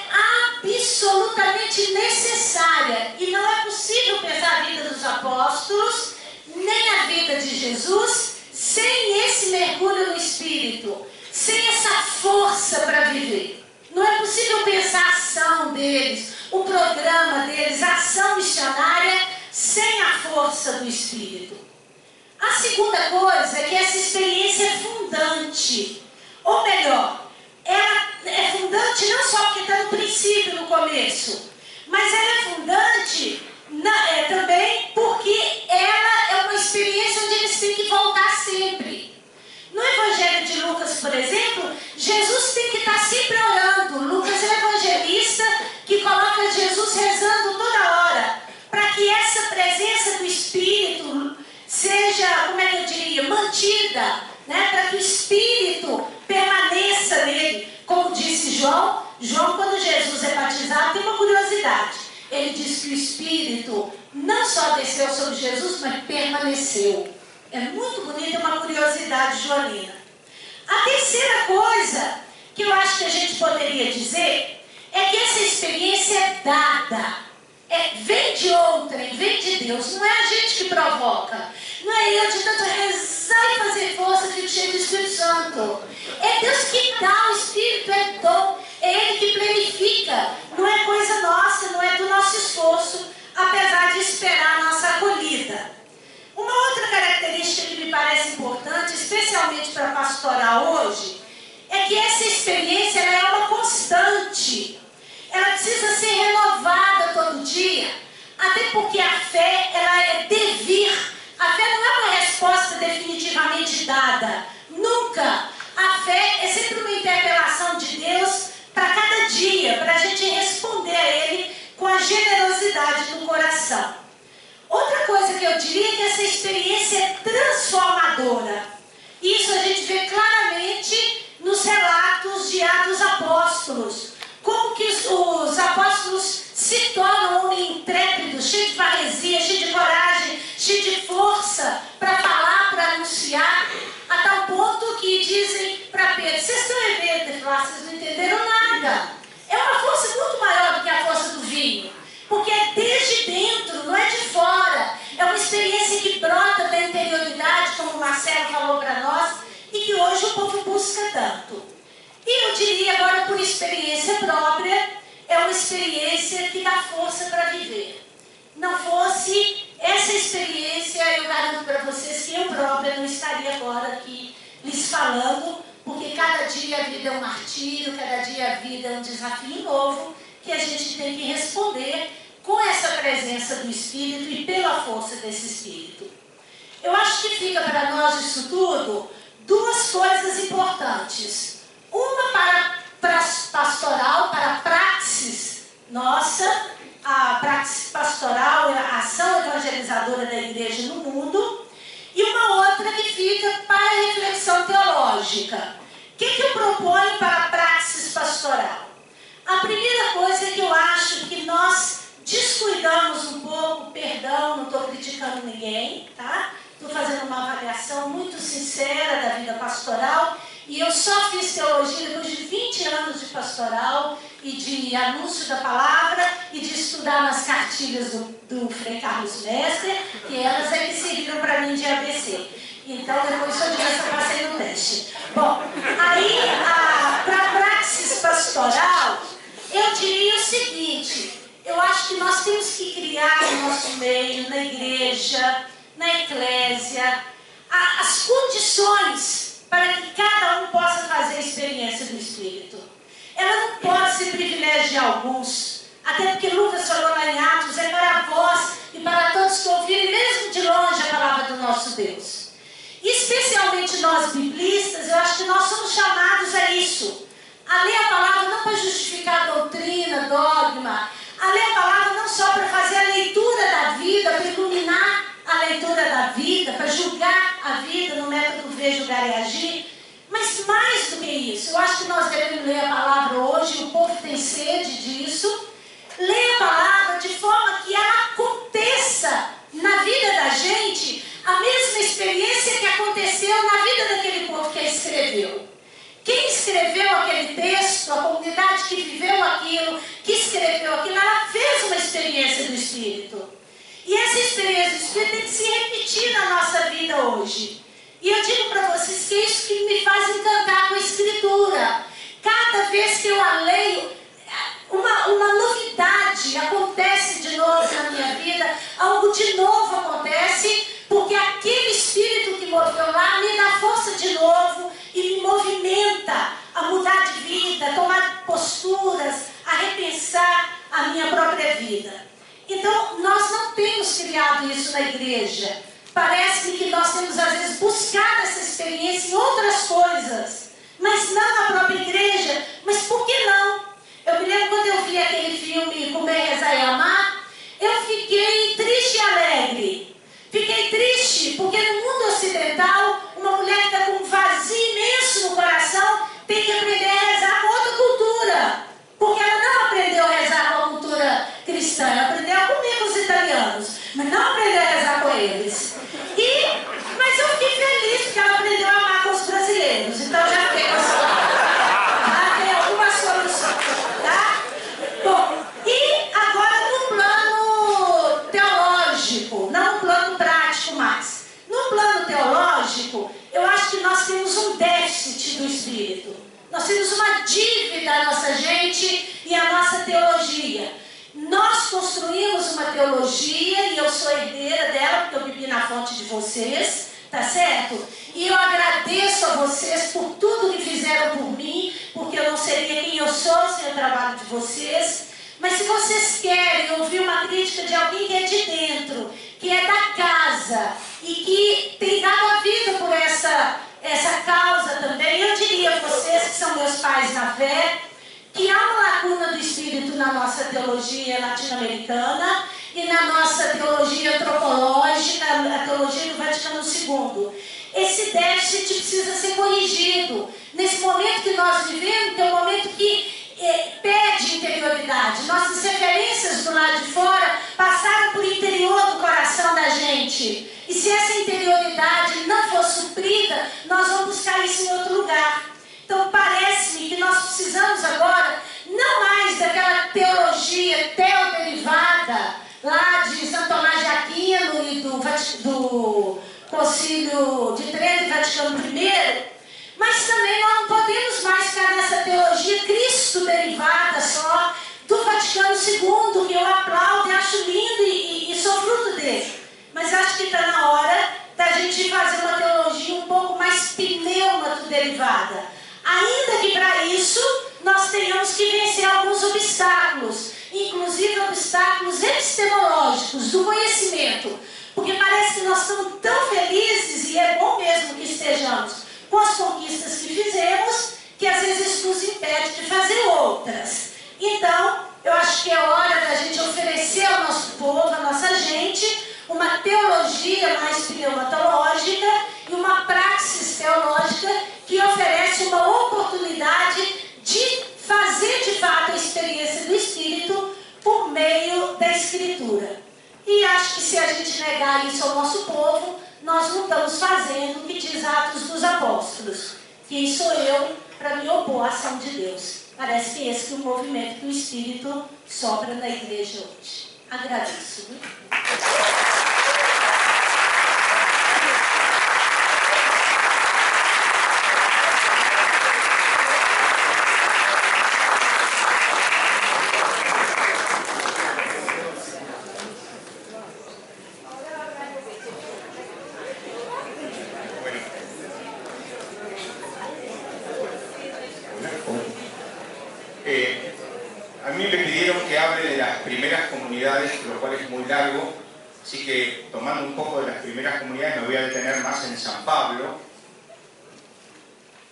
absolutamente necessária e não é possível pensar a vida dos apóstolos, nem a vida de Jesus, sem esse mergulho no Espírito, sem essa força para viver. Não é possível pensar a ação deles, o programa deles, a ação missionária, sem a força do Espírito. A segunda coisa é que essa experiência é fundante. Ou melhor, ela é fundante não só porque está no princípio, no começo, mas ela é fundante também porque ela é uma experiência onde eles têm que voltar sempre. No Evangelho de Lucas, por exemplo, Jesus tem que estar sempre orando. Lucas é o evangelista que coloca Jesus rezando toda hora, para que essa presença do Espírito seja, como é que eu diria, mantida, né? Para que o Espírito permaneça nele. Como disse João, quando Jesus é batizado, tem uma curiosidade. Ele diz que o Espírito não só desceu sobre Jesus, mas permaneceu. É muito bonita, é uma curiosidade joanina. A terceira coisa que eu acho que a gente poderia dizer é que essa experiência é dada. Vem de outrem, vem de Deus. Não é a gente que provoca. Não é eu de tanto rezar e fazer força, fico cheio do Espírito Santo. É Deus que dá o Espírito, é dom. É Ele que planifica. Não é coisa nossa, não é do nosso esforço, apesar de esperar a nossa acolhida. Uma outra característica que me parece importante, especialmente para pastoral hoje, é que essa experiência ela é uma constante. Ela precisa ser renovada todo dia, até porque a fé ela é devir. A fé não é uma resposta definitivamente dada. Nunca. A fé é sempre uma interpelação de Deus para cada dia, para a gente responder a Ele com a generosidade do coração. Outra coisa que eu diria é que essa experiência é transformadora. Isso a gente vê claramente nos relatos de Atos dos Apóstolos. Como que os apóstolos se tornam homens intrépidos, cheios de parresia, cheios de coragem, cheios de força para falar, para anunciar, a tal ponto que dizem para Pedro: vocês estão em medo? Ele fala: vocês não entenderam nada. É uma força muito maior do que a força do vinho. Porque é desde dentro, não é de fora. É uma experiência que brota da interioridade, como o Marcelo falou para nós, e que hoje o povo busca tanto. E eu diria agora, por experiência própria, é uma experiência que dá força para viver. Não fosse essa experiência, eu garanto para vocês que eu própria não estaria agora aqui lhes falando, porque cada dia a vida é um martírio, cada dia a vida é um desafio novo, que a gente tem que responder com essa presença do Espírito e pela força desse Espírito. Eu acho que fica para nós isso tudo duas coisas importantes. Uma para pastoral, para a praxis nossa, a praxis pastoral, a ação evangelizadora da igreja no mundo, e uma outra que fica para a reflexão teológica. O que eu proponho para a praxis pastoral? A primeira coisa é que eu acho que nós descuidamos um pouco, perdão, não estou criticando ninguém, tá? Estou fazendo uma avaliação muito sincera da vida pastoral, e eu só fiz teologia depois de 20 anos de pastoral e de anúncio da palavra e de estudar nas cartilhas do Frei Carlos Mestre, que elas é que serviram para mim de ABC. Então, depois só disso eu passei no teste. Bom, aí, para a praxis pastoral, eu diria o seguinte: eu acho que nós temos que criar no nosso meio, na igreja, na eclésia, as condições para que cada um possa fazer a experiência do Espírito. Ela não pode ser privilégio de alguns, até porque Lucas falou lá em Atos, é para vós e para todos que ouvirem, mesmo de longe, a palavra do nosso Deus. especialmente nós biblistas, eu acho que nós somos chamados a isso. A ler a palavra não para justificar a doutrina, dogma. A ler a palavra não só para fazer a leitura da vida, para iluminar a leitura da vida, para julgar a vida no método ver, julgar e agir. Mas mais do que isso, eu acho que nós devemos ler a palavra hoje, o povo tem sede disso. Ler a palavra de forma que ela aconteça na vida da gente a mesma experiência que aconteceu na vida daquele povo que a escreveu. Quem escreveu aquele texto, a comunidade que viveu aquilo, que escreveu aquilo, ela fez uma experiência do Espírito. E essa experiência do Espírito tem que se repetir na nossa vida hoje. E eu digo para vocês que é isso que me faz encantar com a Escritura. Cada vez que eu a leio, uma novidade acontece de novo na minha vida, algo de novo acontece, porque aquele Espírito que moveu lá me dá força de novo e me movimenta a mudar de vida, a tomar posturas, a repensar a minha própria vida. Então, nós não temos criado isso na igreja. Parece que nós temos, às vezes, buscado essa experiência em outras coisas, mas não na própria igreja. Mas por que não? Eu me lembro quando eu vi aquele filme Comer, Rezar e Amar, eu fiquei triste e alegre. Fiquei triste porque no mundo ocidental, uma mulher que está com um vazio imenso no coração tem que aprender a rezar com outra cultura. Porque ela não aprendeu a rezar com a cultura cristã, ela aprendeu a comer com os italianos, mas não aprendeu a rezar com eles. Mas eu fiquei feliz porque ela aprendeu a amar com os brasileiros, então já tem alguma solução, tá? Bom, e agora no plano teológico, não no plano prático mais. No plano teológico, eu acho que nós temos um déficit do Espírito. Nós temos uma dívida à nossa gente e à nossa teologia. Nós construímos uma teologia e eu sou herdeira dela porque eu bebi na fonte de vocês, tá certo? E eu agradeço a vocês por tudo que fizeram por mim, porque eu não seria quem eu sou sem o trabalho de vocês. Mas se vocês querem ouvir uma crítica de alguém que é de dentro, que é da casa e que tem dado a vida por essa causa também, eu diria a vocês que são meus pais na fé, que há uma lacuna do Espírito na nossa teologia latino-americana e na nossa teologia antropológica, na teologia do Vaticano II. Esse déficit precisa ser corrigido. Nesse momento que nós vivemos, que é um momento que pede interioridade. Nossas referências do lado de fora passaram por interior do coração da gente. E se essa interioridade não for suprida, nós vamos buscar isso em outro lugar. Então parece-me que nós precisamos agora, não mais daquela teologia teoderivada, lá de Santo Tomás de Aquino e do Concílio de Trento e Vaticano I, mas também nós não podemos mais ficar nessa teologia Cristo derivada só do Vaticano II, que eu aplaudo e acho lindo e sou fruto dele. Mas acho que está na hora da gente fazer uma teologia um pouco mais pneumato derivada. Ainda que para isso nós tenhamos que vencer alguns obstáculos, inclusive obstáculos epistemológicos do conhecimento. Porque parece que nós estamos tão felizes, e é bom mesmo que estejamos, com as conquistas que fizemos, que às vezes isso nos impede de fazer outras. Então, eu acho que é hora da gente oferecer ao nosso povo, à nossa gente, uma teologia mais pneumatológica e uma praxis teológica que oferece uma oportunidade de fazer de fato a experiência do Espírito por meio da Escritura. E acho que se a gente negar isso ao nosso povo, nós não estamos fazendo o que diz Atos dos Apóstolos. Quem sou eu para me opor à ação de Deus? Parece que esse é o movimento que o Espírito sopra na igreja hoje. Agradeço. A mí me pidieron que hable de las primeras comunidades, lo cual es muy largo, así que tomando un poco de las primeras comunidades me voy a detener más en San Pablo,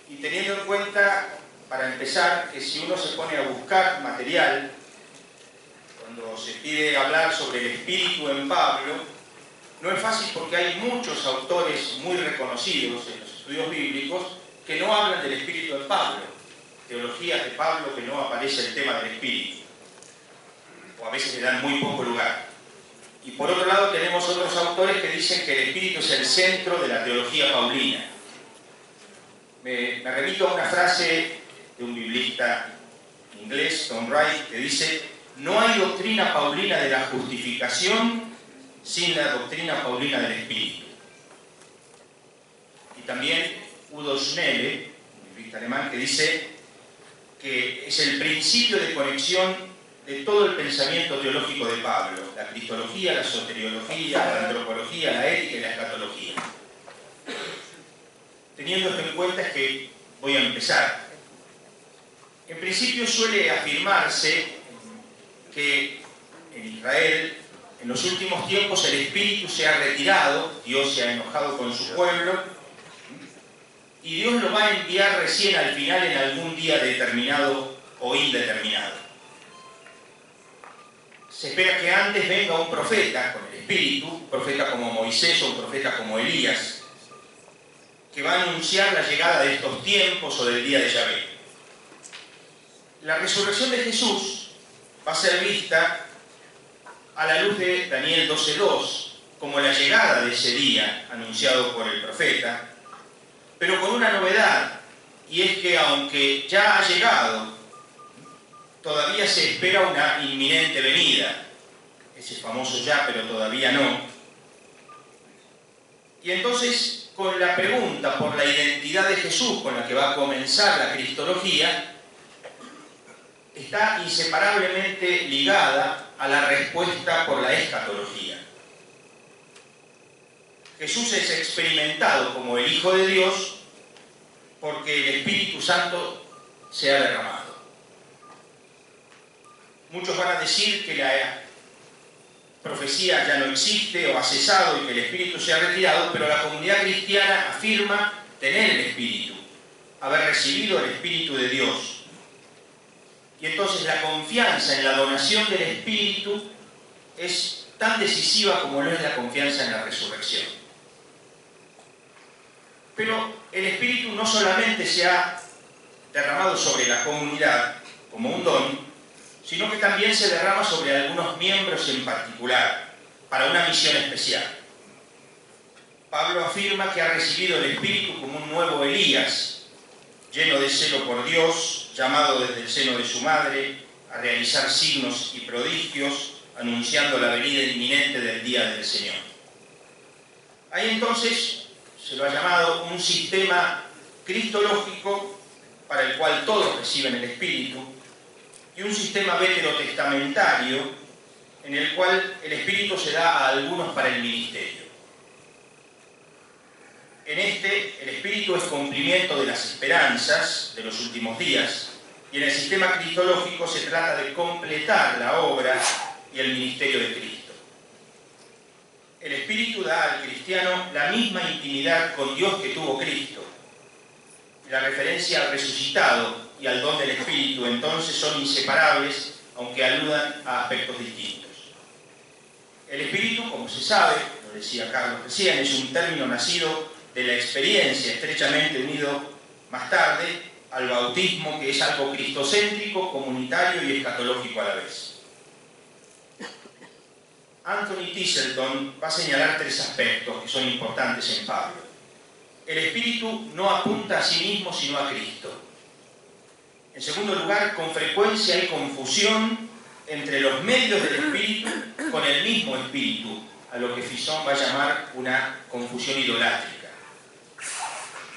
Y teniendo en cuenta, para empezar, que si uno se pone a buscar material, cuando se pide hablar sobre el espíritu en Pablo, no es fácil porque hay muchos autores muy reconocidos en los estudios bíblicos que no hablan del espíritu en Pablo, teologías de Pablo que no aparece el tema del espíritu, o a veces le dan muy poco lugar. Y por otro lado tenemos otros autores que dicen que el espíritu es el centro de la teología paulina. Me remito a una frase de un biblista inglés, Tom Wright, que dice: no hay doctrina paulina de la justificación sin la doctrina paulina del espíritu. Y también Udo Schnelle, un biblista alemán, que dice que es el principio de conexión de todo el pensamiento teológico de Pablo: la cristología, la soteriología, la antropología, la ética y la escatología. Teniendo esto en cuenta es que voy a empezar. En principio suele afirmarse que en Israel, en los últimos tiempos, el espíritu se ha retirado, Dios se ha enojado con su pueblo, y Dios lo va a enviar recién al final en algún día determinado o indeterminado. Se espera que antes venga un profeta con el espíritu, un profeta como Moisés o un profeta como Elías, que va a anunciar la llegada de estos tiempos o del día de Yahvé. La resurrección de Jesús va a ser vista a la luz de Daniel 12:2 como la llegada de ese día anunciado por el profeta, pero con una novedad, y es que aunque ya ha llegado, todavía se espera una inminente venida, ese famoso ya, pero todavía no. Y entonces, con la pregunta por la identidad de Jesús con la que va a comenzar la cristología, está inseparablemente ligada a la respuesta por la escatología. Jesús es experimentado como el Hijo de Dios porque el Espíritu Santo se ha derramado. Muchos van a decir que la profecía ya no existe o ha cesado y que el Espíritu se ha retirado, pero la comunidad cristiana afirma tener el Espíritu, haber recibido el Espíritu de Dios. Y entonces la confianza en la donación del Espíritu es tan decisiva como lo es la confianza en la resurrección. Pero el Espíritu no solamente se ha derramado sobre la comunidad como un don, sino que también se derrama sobre algunos miembros en particular, para una misión especial. Pablo afirma que ha recibido el Espíritu como un nuevo Elías, lleno de celo por Dios, llamado desde el seno de su madre a realizar signos y prodigios, anunciando la venida inminente del día del Señor. Ahí entonces se lo ha llamado un sistema cristológico para el cual todos reciben el Espíritu, y un sistema veterotestamentario en el cual el Espíritu se da a algunos para el ministerio. En este, el Espíritu es cumplimiento de las esperanzas de los últimos días, y en el sistema cristológico se trata de completar la obra y el ministerio de Cristo. El Espíritu da al cristiano la misma intimidad con Dios que tuvo Cristo. La referencia al resucitado y al don del Espíritu entonces son inseparables, aunque aludan a aspectos distintos. El Espíritu, como se sabe, lo decía Carlos recién, es un término nacido de la experiencia, estrechamente unido más tarde al bautismo, que es algo cristocéntrico, comunitario y escatológico a la vez. Anthony Tisselton va a señalar tres aspectos que son importantes en Pablo. El Espíritu no apunta a sí mismo, sino a Cristo. En segundo lugar, con frecuencia hay confusión entre los medios del Espíritu con el mismo Espíritu, a lo que Fisson va a llamar una confusión idolátrica.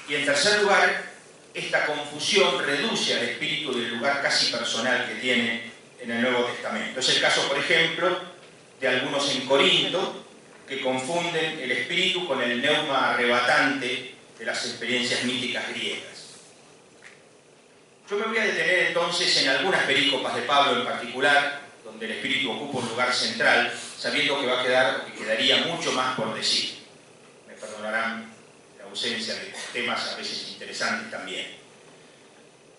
Y en tercer lugar, esta confusión reduce al Espíritu del lugar casi personal que tiene en el Nuevo Testamento. Es el caso, por ejemplo, de algunos en Corinto que confunden el Espíritu con el pneuma arrebatante de las experiencias místicas griegas. Yo me voy a detener entonces en algunas perícopas de Pablo en particular, donde el Espíritu ocupa un lugar central, sabiendo que va a quedar, que quedaría mucho más por decir. Me perdonarán la ausencia de temas a veces interesantes también.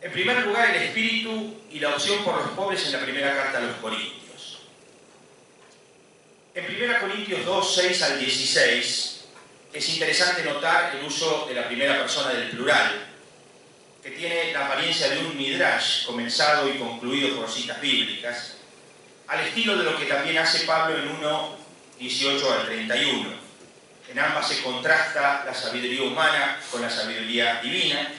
En primer lugar, el espíritu y la opción por los pobres en la primera carta a los Corintios. En 1 Corintios 2, 6 al 16, es interesante notar el uso de la primera persona del plural, que tiene la apariencia de un midrash comenzado y concluido por citas bíblicas, al estilo de lo que también hace Pablo en 1, 18 al 31. En ambas se contrasta la sabiduría humana con la sabiduría divina.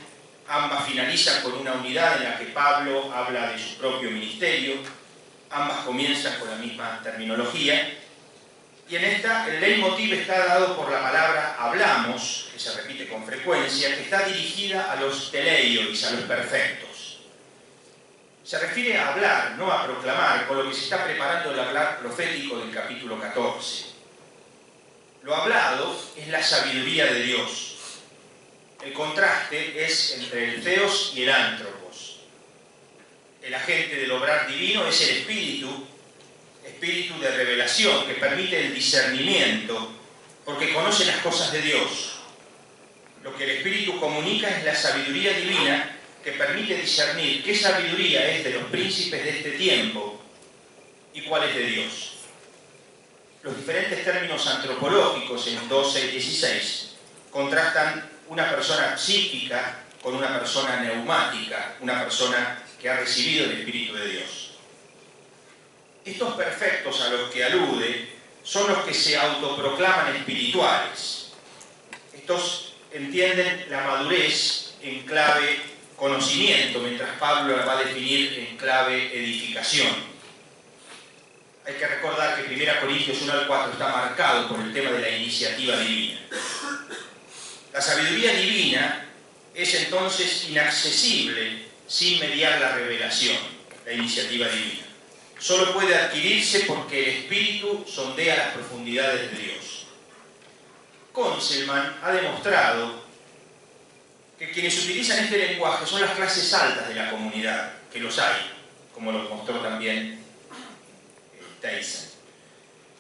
Ambas finalizan con una unidad en la que Pablo habla de su propio ministerio. Ambas comienzan con la misma terminología. Y en esta, el leitmotiv está dado por la palabra hablamos, que se repite con frecuencia, que está dirigida a los teleios, a los perfectos. Se refiere a hablar, no a proclamar, con lo que se está preparando el hablar profético del capítulo 14. Lo hablado es la sabiduría de Dios. El contraste es entre el theos y el antropos. El agente del obrar divino es el espíritu de revelación que permite el discernimiento, porque conoce las cosas de Dios. Lo que el espíritu comunica es la sabiduría divina que permite discernir qué sabiduría es de los príncipes de este tiempo y cuál es de Dios. Los diferentes términos antropológicos en 2, 6, 16 contrastan una persona psíquica con una persona neumática, una persona que ha recibido el Espíritu de Dios. Estos perfectos a los que alude son los que se autoproclaman espirituales. Estos entienden la madurez en clave conocimiento, mientras Pablo la va a definir en clave edificación. Hay que recordar que 1 Corintios 1 al 4 está marcado por el tema de la iniciativa divina. La sabiduría divina es entonces inaccesible sin mediar la revelación, la iniciativa divina. Solo puede adquirirse porque el Espíritu sondea las profundidades de Dios. Conselman ha demostrado que quienes utilizan este lenguaje son las clases altas de la comunidad, que los hay, como lo mostró también Tyson.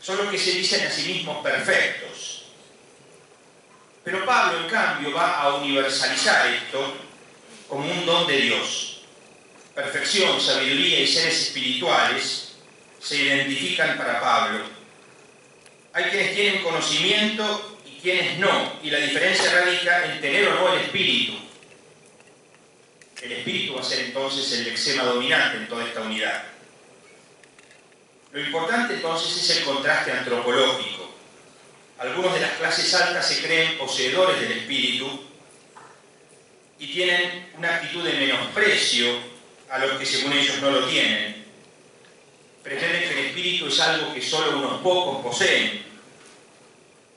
Son los que se dicen a sí mismos perfectos. Pero Pablo, en cambio, va a universalizar esto como un don de Dios. Perfección, sabiduría y seres espirituales se identifican para Pablo. Hay quienes tienen conocimiento y quienes no, y la diferencia radica en tener o no el espíritu. El espíritu va a ser entonces el lexema dominante en toda esta unidad. Lo importante entonces es el contraste antropológico. Algunos de las clases altas se creen poseedores del espíritu y tienen una actitud de menosprecio a los que según ellos no lo tienen. Pretenden que el espíritu es algo que solo unos pocos poseen.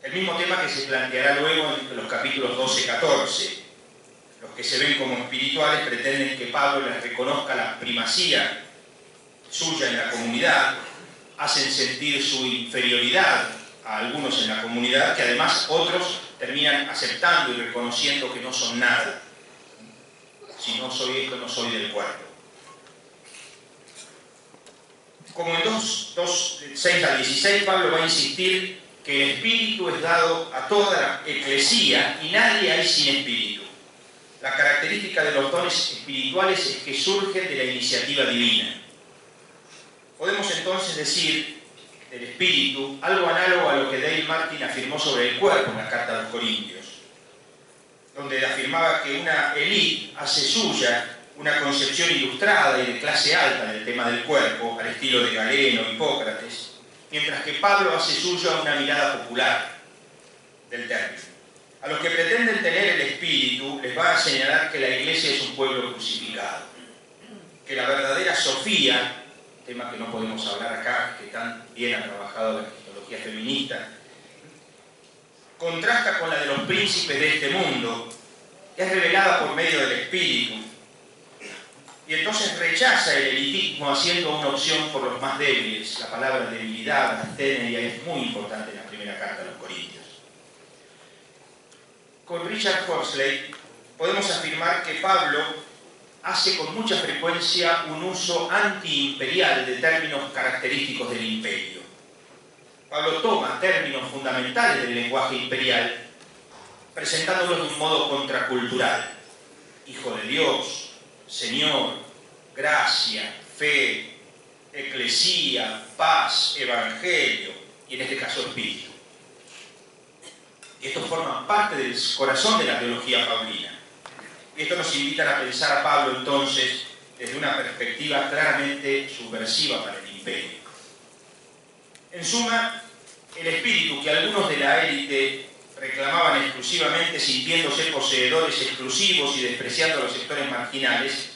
El mismo tema que se planteará luego en los capítulos 12-14. Los que se ven como espirituales pretenden que Pablo les reconozca la primacía suya en la comunidad, hacen sentir su inferioridad a algunos en la comunidad, que además otros terminan aceptando y reconociendo que no son nada. Si no soy esto, no soy del cuerpo. Como en 2, 6 al 16, Pablo va a insistir que el espíritu es dado a toda la eclesía y nadie hay sin espíritu. La característica de los dones espirituales es que surgen de la iniciativa divina. Podemos entonces decir del espíritu algo análogo a lo que Dale Martin afirmó sobre el cuerpo en la carta a los Corintios, donde afirmaba que una élite hace suya una concepción ilustrada y de clase alta del tema del cuerpo, al estilo de Galeno, Hipócrates, mientras que Pablo hace suya una mirada popular del término. A los que pretenden tener el espíritu les va a señalar que la iglesia es un pueblo crucificado, que la verdadera Sofía, tema que no podemos hablar acá, que tan bien ha trabajado la cristología feminista, contrasta con la de los príncipes de este mundo, es revelada por medio del espíritu, y entonces rechaza el elitismo haciendo una opción por los más débiles. La palabra debilidad, astenia, es muy importante en la primera carta a los Corintios. Con Richard Horsley podemos afirmar que Pablo hace con mucha frecuencia un uso antiimperial de términos característicos del imperio. Pablo toma términos fundamentales del lenguaje imperial, presentándolos de un modo contracultural. Hijo de Dios, Señor, gracia, fe, eclesía, paz, evangelio y en este caso espíritu. Y estos forman parte del corazón de la teología paulina. Y esto nos invita a pensar a Pablo entonces desde una perspectiva claramente subversiva para el imperio. En suma, el espíritu que algunos de la élite reclamaban exclusivamente sintiéndose poseedores exclusivos y despreciando a los sectores marginales,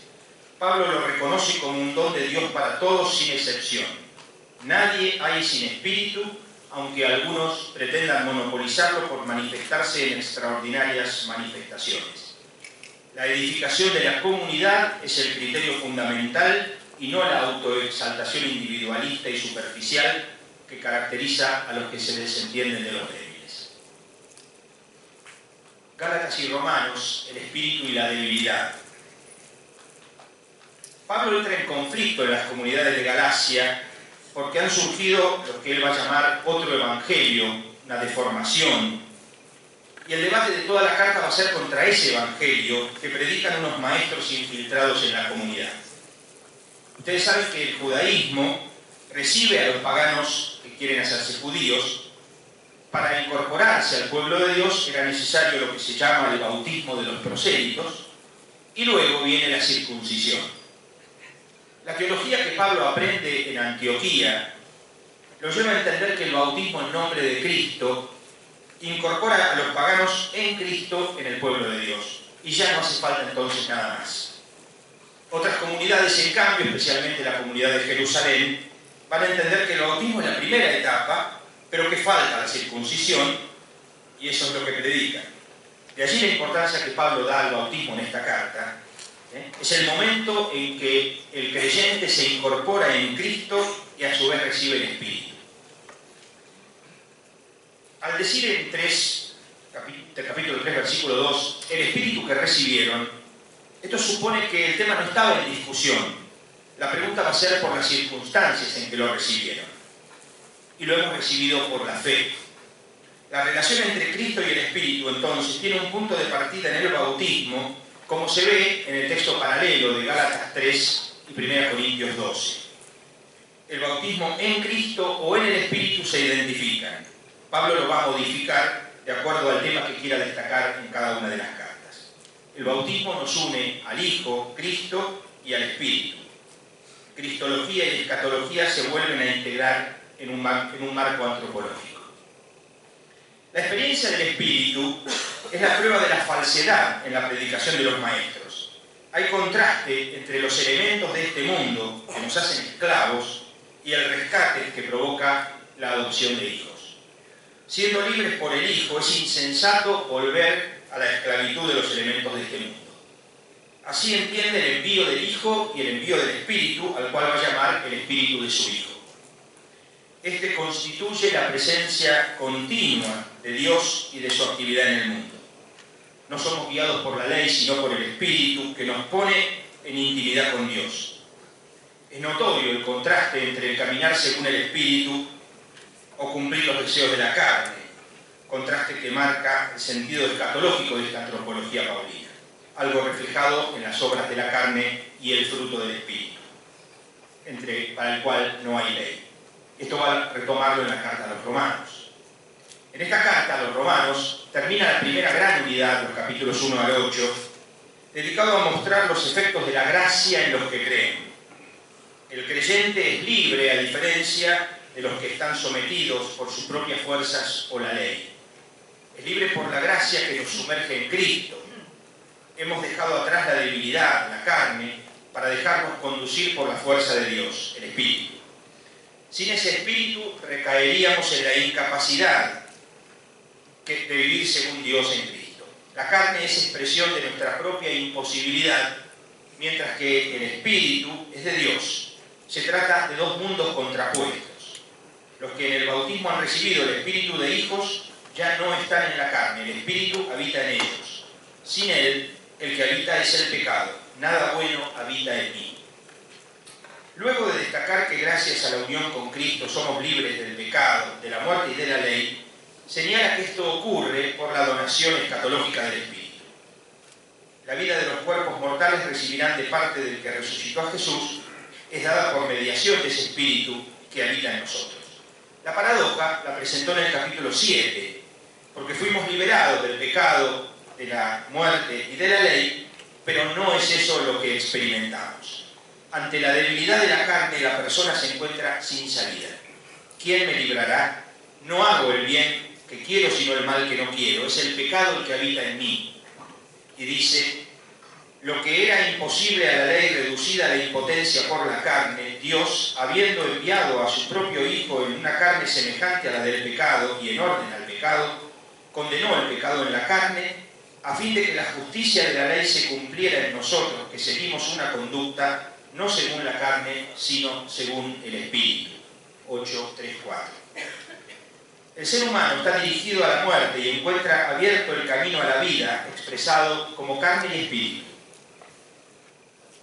Pablo lo reconoce como un don de Dios para todos sin excepción. Nadie hay sin espíritu, aunque algunos pretendan monopolizarlo por manifestarse en extraordinarias manifestaciones. La edificación de la comunidad es el criterio fundamental y no la autoexaltación individualista y superficial que caracteriza a los que se desentienden de los débiles. Gálatas y Romanos, el espíritu y la debilidad. Pablo entra en conflicto en las comunidades de Galacia porque han surgido lo que él va a llamar otro evangelio, una deformación. Y el debate de toda la carta va a ser contra ese evangelio que predican unos maestros infiltrados en la comunidad. Ustedes saben que el judaísmo recibe a los paganos que quieren hacerse judíos. Para incorporarse al pueblo de Dios era necesario lo que se llama el bautismo de los prosélitos y luego viene la circuncisión. La teología que Pablo aprende en Antioquía lo lleva a entender que el bautismo en nombre de Cristo incorpora a los paganos en Cristo en el pueblo de Dios y ya no hace falta entonces nada más. Otras comunidades, en cambio, especialmente la comunidad de Jerusalén, van a entender que el bautismo es la primera etapa, pero que falta la circuncisión, y eso es lo que predican. De allí la importancia que Pablo da al bautismo en esta carta. Es el momento en que el creyente se incorpora en Cristo y a su vez recibe el Espíritu. Al decir en capítulo 3, versículo 2, el Espíritu que recibieron, esto supone que el tema no estaba en discusión. La pregunta va a ser por las circunstancias en que lo recibieron. Y lo hemos recibido por la fe. La relación entre Cristo y el Espíritu, entonces, tiene un punto de partida en el bautismo, como se ve en el texto paralelo de Gálatas 3 y 1 Corintios 12. El bautismo en Cristo o en el Espíritu se identifican. Pablo lo va a modificar de acuerdo al tema que quiera destacar en cada una de las cartas. El bautismo nos une al Hijo, Cristo, y al Espíritu. Cristología y escatología se vuelven a integrar en un marco antropológico. La experiencia del Espíritu es la prueba de la falsedad en la predicación de los maestros. Hay contraste entre los elementos de este mundo que nos hacen esclavos y el rescate que provoca la adopción de hijos. Siendo libres por el Hijo, es insensato volver a la esclavitud de los elementos de este mundo. Así entiende el envío del Hijo y el envío del Espíritu, al cual va a llamar el Espíritu de su Hijo. Este constituye la presencia continua de Dios y de su actividad en el mundo. No somos guiados por la ley, sino por el Espíritu, que nos pone en intimidad con Dios. Es notorio el contraste entre el caminar según el Espíritu o cumplir los deseos de la carne, contraste que marca el sentido escatológico de esta antropología paulina, algo reflejado en las obras de la carne y el fruto del Espíritu, para el cual no hay ley. Esto va a retomarlo en la carta a los Romanos. En esta carta a los Romanos termina la primera gran unidad, los capítulos 1 al 8, dedicado a mostrar los efectos de la gracia en los que creen. El creyente es libre, a diferencia de los que están sometidos por sus propias fuerzas o la ley. Es libre por la gracia que nos sumerge en Cristo. Hemos dejado atrás la debilidad, la carne, para dejarnos conducir por la fuerza de Dios, el Espíritu. Sin ese Espíritu recaeríamos en la incapacidad de vivir según Dios en Cristo. La carne es expresión de nuestra propia imposibilidad, mientras que el Espíritu es de Dios. Se trata de dos mundos contrapuestos. Los que en el bautismo han recibido el Espíritu de hijos ya no están en la carne, el Espíritu habita en ellos. Sin él, el que habita es el pecado. Nada bueno habita en mí. Luego de destacar que gracias a la unión con Cristo somos libres del pecado, de la muerte y de la ley, señala que esto ocurre por la donación escatológica del Espíritu. la vida de los cuerpos mortales recibirán de parte del que resucitó a Jesús, es dada por mediación de ese Espíritu que habita en nosotros. La paradoja la presentó en el capítulo 7, porque fuimos liberados del pecado, de la muerte y de la ley, pero no es eso lo que experimentamos. Ante la debilidad de la carne, la persona se encuentra sin salida. ¿Quién me librará? No hago el bien que quiero, sino el mal que no quiero. Es el pecado el que habita en mí. Y dice, lo que era imposible a la ley, reducida a la impotencia por la carne, Dios, habiendo enviado a su propio Hijo en una carne semejante a la del pecado y en orden al pecado, condenó el pecado en la carne, a fin de que la justicia de la ley se cumpliera en nosotros, que seguimos una conducta no según la carne, sino según el Espíritu. 8:3-4. El ser humano está dirigido a la muerte y encuentra abierto el camino a la vida, expresado como carne y espíritu.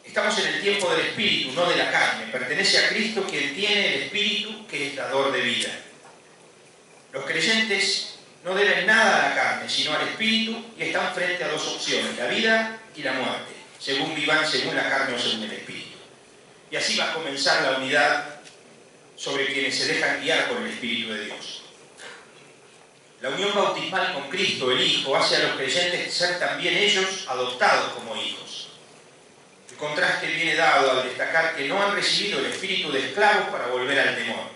Estamos en el tiempo del espíritu, no de la carne. Pertenece a Cristo quien tiene el espíritu, que es dador de vida. Los creyentes no deben nada a la carne, sino al espíritu, y están frente a dos opciones, la vida y la muerte, según vivan, según la carne o según el espíritu. Y así va a comenzar la unidad sobre quienes se dejan guiar por el Espíritu de Dios. La unión bautismal con Cristo, el Hijo, hace a los creyentes ser también ellos adoptados como hijos. El contraste viene dado al destacar que no han recibido el espíritu de esclavos para volver al temor.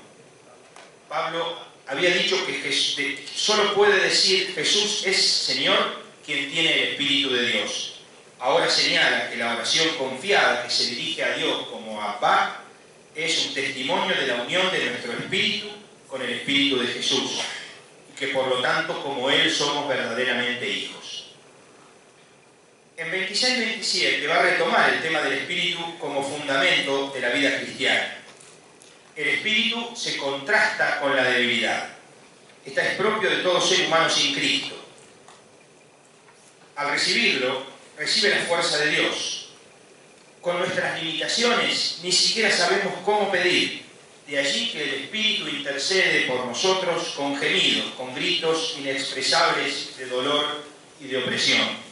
Pablo había dicho que solo puede decir Jesús es Señor quien tiene el Espíritu de Dios. Ahora señala que la oración confiada que se dirige a Dios como Abba es un testimonio de la unión de nuestro espíritu con el Espíritu de Jesús, y que por lo tanto como Él somos verdaderamente hijos. En 26-27 va a retomar el tema del espíritu como fundamento de la vida cristiana. El espíritu se contrasta con la debilidad. Esta es propio de todo ser humano sin Cristo. Al recibirlo, recibe la fuerza de Dios. Con nuestras limitaciones ni siquiera sabemos cómo pedir. De allí que el Espíritu intercede por nosotros con gemidos, con gritos inexpresables de dolor y de opresión.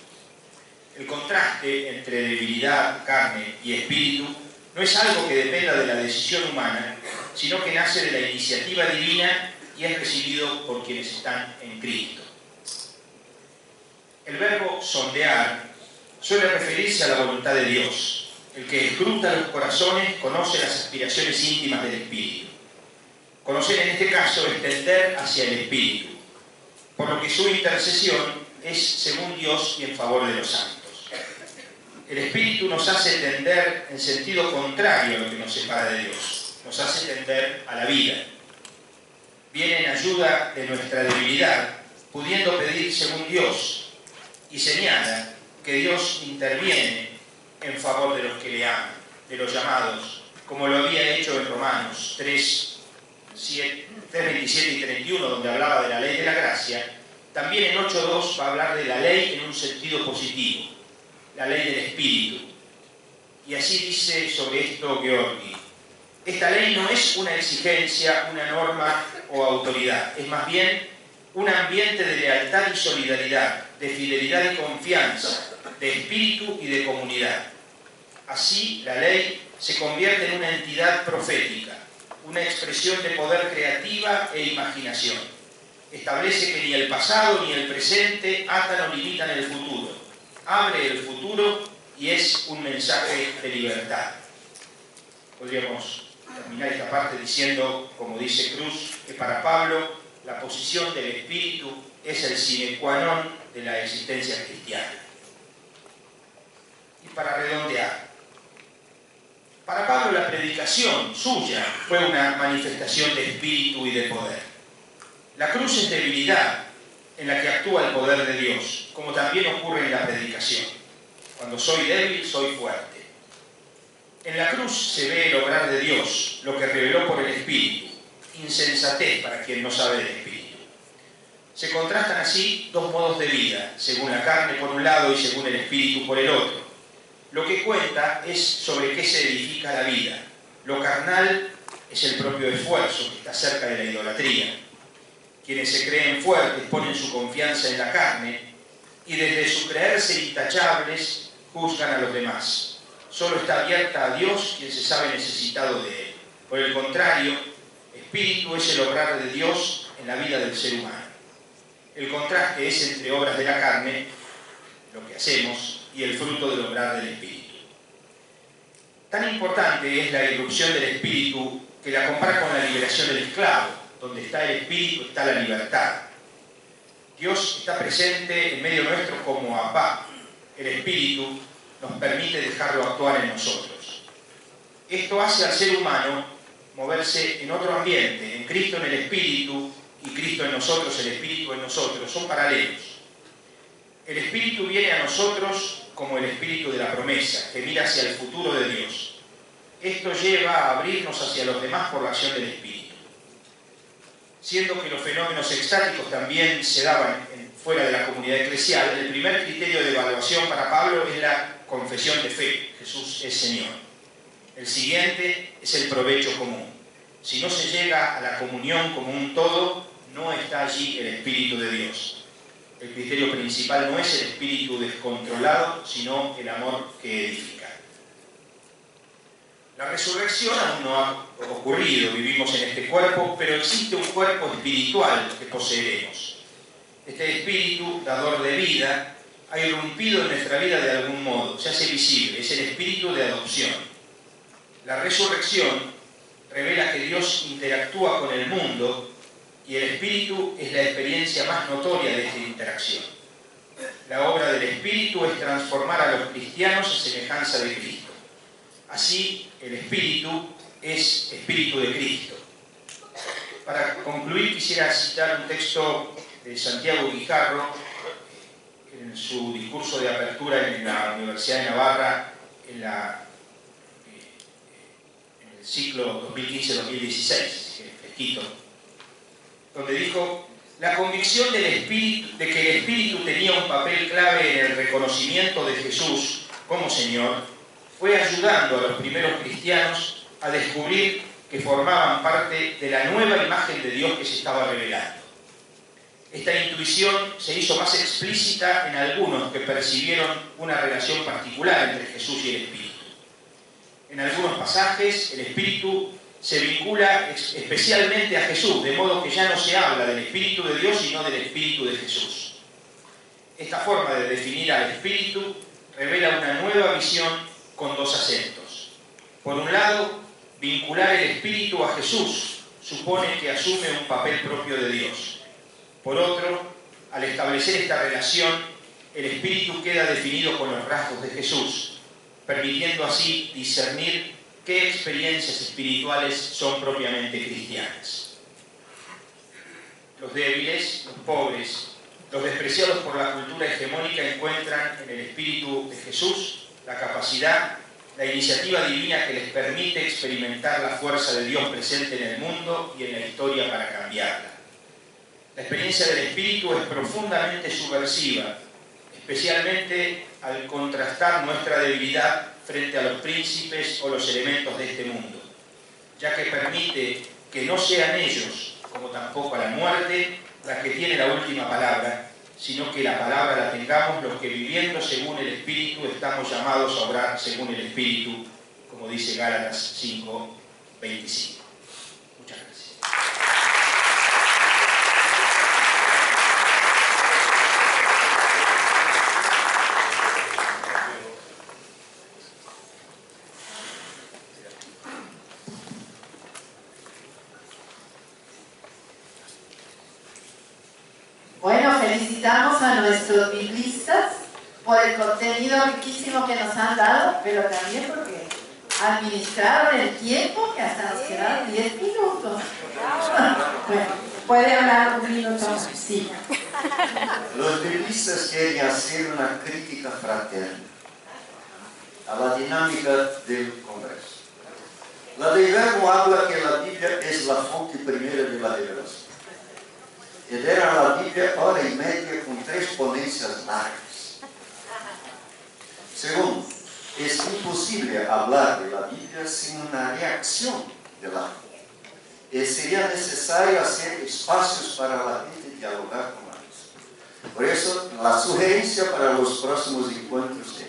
El contraste entre debilidad, carne y espíritu no es algo que dependa de la decisión humana, sino que nace de la iniciativa divina y es recibido por quienes están en Cristo. El verbo sondear suele referirse a la voluntad de Dios. El que escruta los corazones conoce las aspiraciones íntimas del Espíritu. Conocer en este caso es tender hacia el Espíritu, por lo que su intercesión es según Dios y en favor de los santos. El Espíritu nos hace tender en sentido contrario a lo que nos separa de Dios. Nos hace tender a la vida. Viene en ayuda de nuestra debilidad, pudiendo pedir según Dios, y señala que Dios interviene en favor de los que le aman, de los llamados, como lo había hecho en Romanos 3:27 y 31, donde hablaba de la ley de la gracia. También en 8:2 va a hablar de la ley en un sentido positivo, la ley del Espíritu. Y así dice sobre esto Georgi: esta ley no es una exigencia, una norma o autoridad, es más bien un ambiente de lealtad y solidaridad, de fidelidad y confianza, de espíritu y de comunidad. Así, la ley se convierte en una entidad profética, una expresión de poder creativa e imaginación. Establece que ni el pasado ni el presente atan o limitan el futuro. Abre el futuro y es un mensaje de libertad. Podríamos terminar esta parte diciendo, como dice Cruz, que para Pablo la posición del espíritu es el sine qua non de la existencia cristiana. Y para redondear, para Pablo la predicación suya fue una manifestación de espíritu y de poder. La cruz es debilidad en la que actúa el poder de Dios, como también ocurre en la predicación. Cuando soy débil, soy fuerte. En la cruz se ve el obrar de Dios, lo que reveló por el Espíritu, insensatez para quien no sabe del Espíritu. Se contrastan así dos modos de vida, según la carne por un lado y según el Espíritu por el otro. Lo que cuenta es sobre qué se edifica la vida. Lo carnal es el propio esfuerzo, que está cerca de la idolatría. Quienes se creen fuertes ponen su confianza en la carne y desde su creerse intachables juzgan a los demás. Solo está abierta a Dios quien se sabe necesitado de Él. Por el contrario, espíritu es el obrar de Dios en la vida del ser humano. El contraste es entre obras de la carne, lo que hacemos, y el fruto del obrar del espíritu. Tan importante es la irrupción del espíritu que la compara con la liberación del esclavo. Donde está el espíritu está la libertad. Dios está presente en medio nuestro como Abba. El espíritu nos permite dejarlo actuar en nosotros. Esto hace al ser humano moverse en otro ambiente, en Cristo en el espíritu y Cristo en nosotros, el espíritu en nosotros, son paralelos. El espíritu viene a nosotros como el espíritu de la promesa, que mira hacia el futuro de Dios. Esto lleva a abrirnos hacia los demás por la acción del espíritu. Siendo que los fenómenos extáticos también se daban fuera de la comunidad eclesial, el primer criterio de evaluación para Pablo es la confesión de fe: Jesús es Señor. El siguiente es el provecho común. Si no se llega a la comunión como un todo, no está allí el Espíritu de Dios. El criterio principal no es el espíritu descontrolado, sino el amor que edifica. La resurrección aún no ha ocurrido, vivimos en este cuerpo, pero existe un cuerpo espiritual que poseeremos. Este espíritu, dador de vida, ha irrumpido en nuestra vida de algún modo, se hace visible, es el espíritu de adopción. La resurrección revela que Dios interactúa con el mundo y el espíritu es la experiencia más notoria de esta interacción. La obra del espíritu es transformar a los cristianos a semejanza de Cristo. Así, el espíritu es espíritu de Cristo. Para concluir, quisiera citar un texto de Santiago Guijarro en su discurso de apertura en la Universidad de Navarra en el ciclo 2015-2016, fresquito, donde dijo: la convicción del espíritu, de que el espíritu tenía un papel clave en el reconocimiento de Jesús como Señor, fue ayudando a los primeros cristianos a descubrir que formaban parte de la nueva imagen de Dios que se estaba revelando. Esta intuición se hizo más explícita en algunos que percibieron una relación particular entre Jesús y el Espíritu. En algunos pasajes, el Espíritu se vincula especialmente a Jesús, de modo que ya no se habla del Espíritu de Dios, sino del Espíritu de Jesús. Esta forma de definir al Espíritu revela una nueva visión con dos acentos. Por un lado, vincular el Espíritu a Jesús supone que asume un papel propio de Dios. Por otro, al establecer esta relación, el Espíritu queda definido con los rasgos de Jesús, permitiendo así discernir qué experiencias espirituales son propiamente cristianas. Los débiles, los pobres, los despreciados por la cultura hegemónica encuentran en el Espíritu de Jesús la capacidad, la iniciativa divina que les permite experimentar la fuerza de Dios presente en el mundo y en la historia para cambiarla. La experiencia del Espíritu es profundamente subversiva, especialmente al contrastar nuestra debilidad frente a los príncipes o los elementos de este mundo, ya que permite que no sean ellos, como tampoco a la muerte, la que tiene la última palabra, sino que la palabra la tengamos los que viviendo según el Espíritu estamos llamados a obrar según el Espíritu, como dice Gálatas 5:25. Muchas gracias. Bueno, felicitamos a nuestros biblistas por el contenido riquísimo que nos han dado, pero también porque administraron el tiempo, que hasta nos quedaron 10 minutos. Bueno, puede hablar un minuto. Sí. Los biblistas quieren hacer una crítica fraterna a la dinámica del Congreso. La Dei Verbo habla que la Biblia es la fuente primera de la revelación. Y era la Biblia hora y media con 3 ponencias largas. Segundo, es imposible hablar de la Biblia sin una reacción de la gente. Sería necesario hacer espacios para la gente dialogar con ellos. Por eso, la sugerencia para los próximos encuentros es: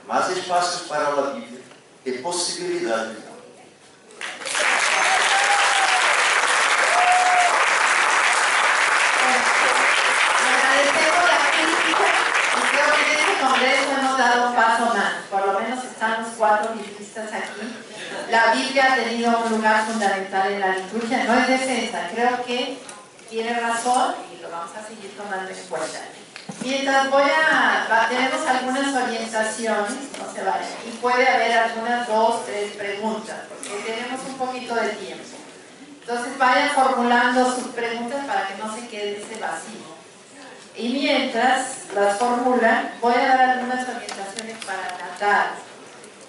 más espacios para la Biblia y posibilidades. Agradecemos la crítica y creo que en este congreso hemos dado un paso más. Por lo menos están los 4 biblistas aquí. La Biblia ha tenido un lugar fundamental en la liturgia, no es defensa, creo que tiene razón y lo vamos a seguir tomando en cuenta. Mientras tenemos algunas orientaciones, no se vayan, y puede haber algunas 2, 3 preguntas, porque tenemos un poquito de tiempo. Entonces vayan formulando sus preguntas para que no se quede ese vacío. Y mientras las formulan, voy a dar algunas orientaciones para la tarde.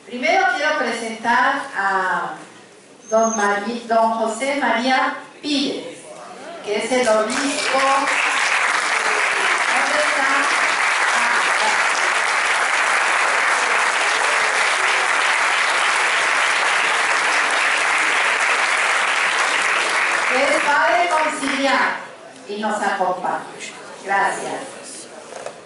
Primero quiero presentar a don José María Pires, que es el obispo. ¿Dónde está? Es padre conciliar y nos acompaña. Gracias.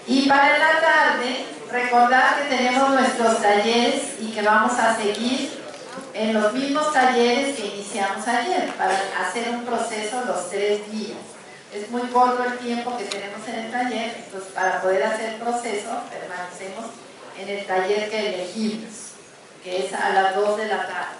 Y para la tarde, recordar que tenemos nuestros talleres y que vamos a seguir en los mismos talleres que iniciamos ayer para hacer un proceso los 3 días. Es muy corto el tiempo que tenemos en el taller, entonces para poder hacer el proceso permanecemos en el taller que elegimos, que es a las 2 de la tarde.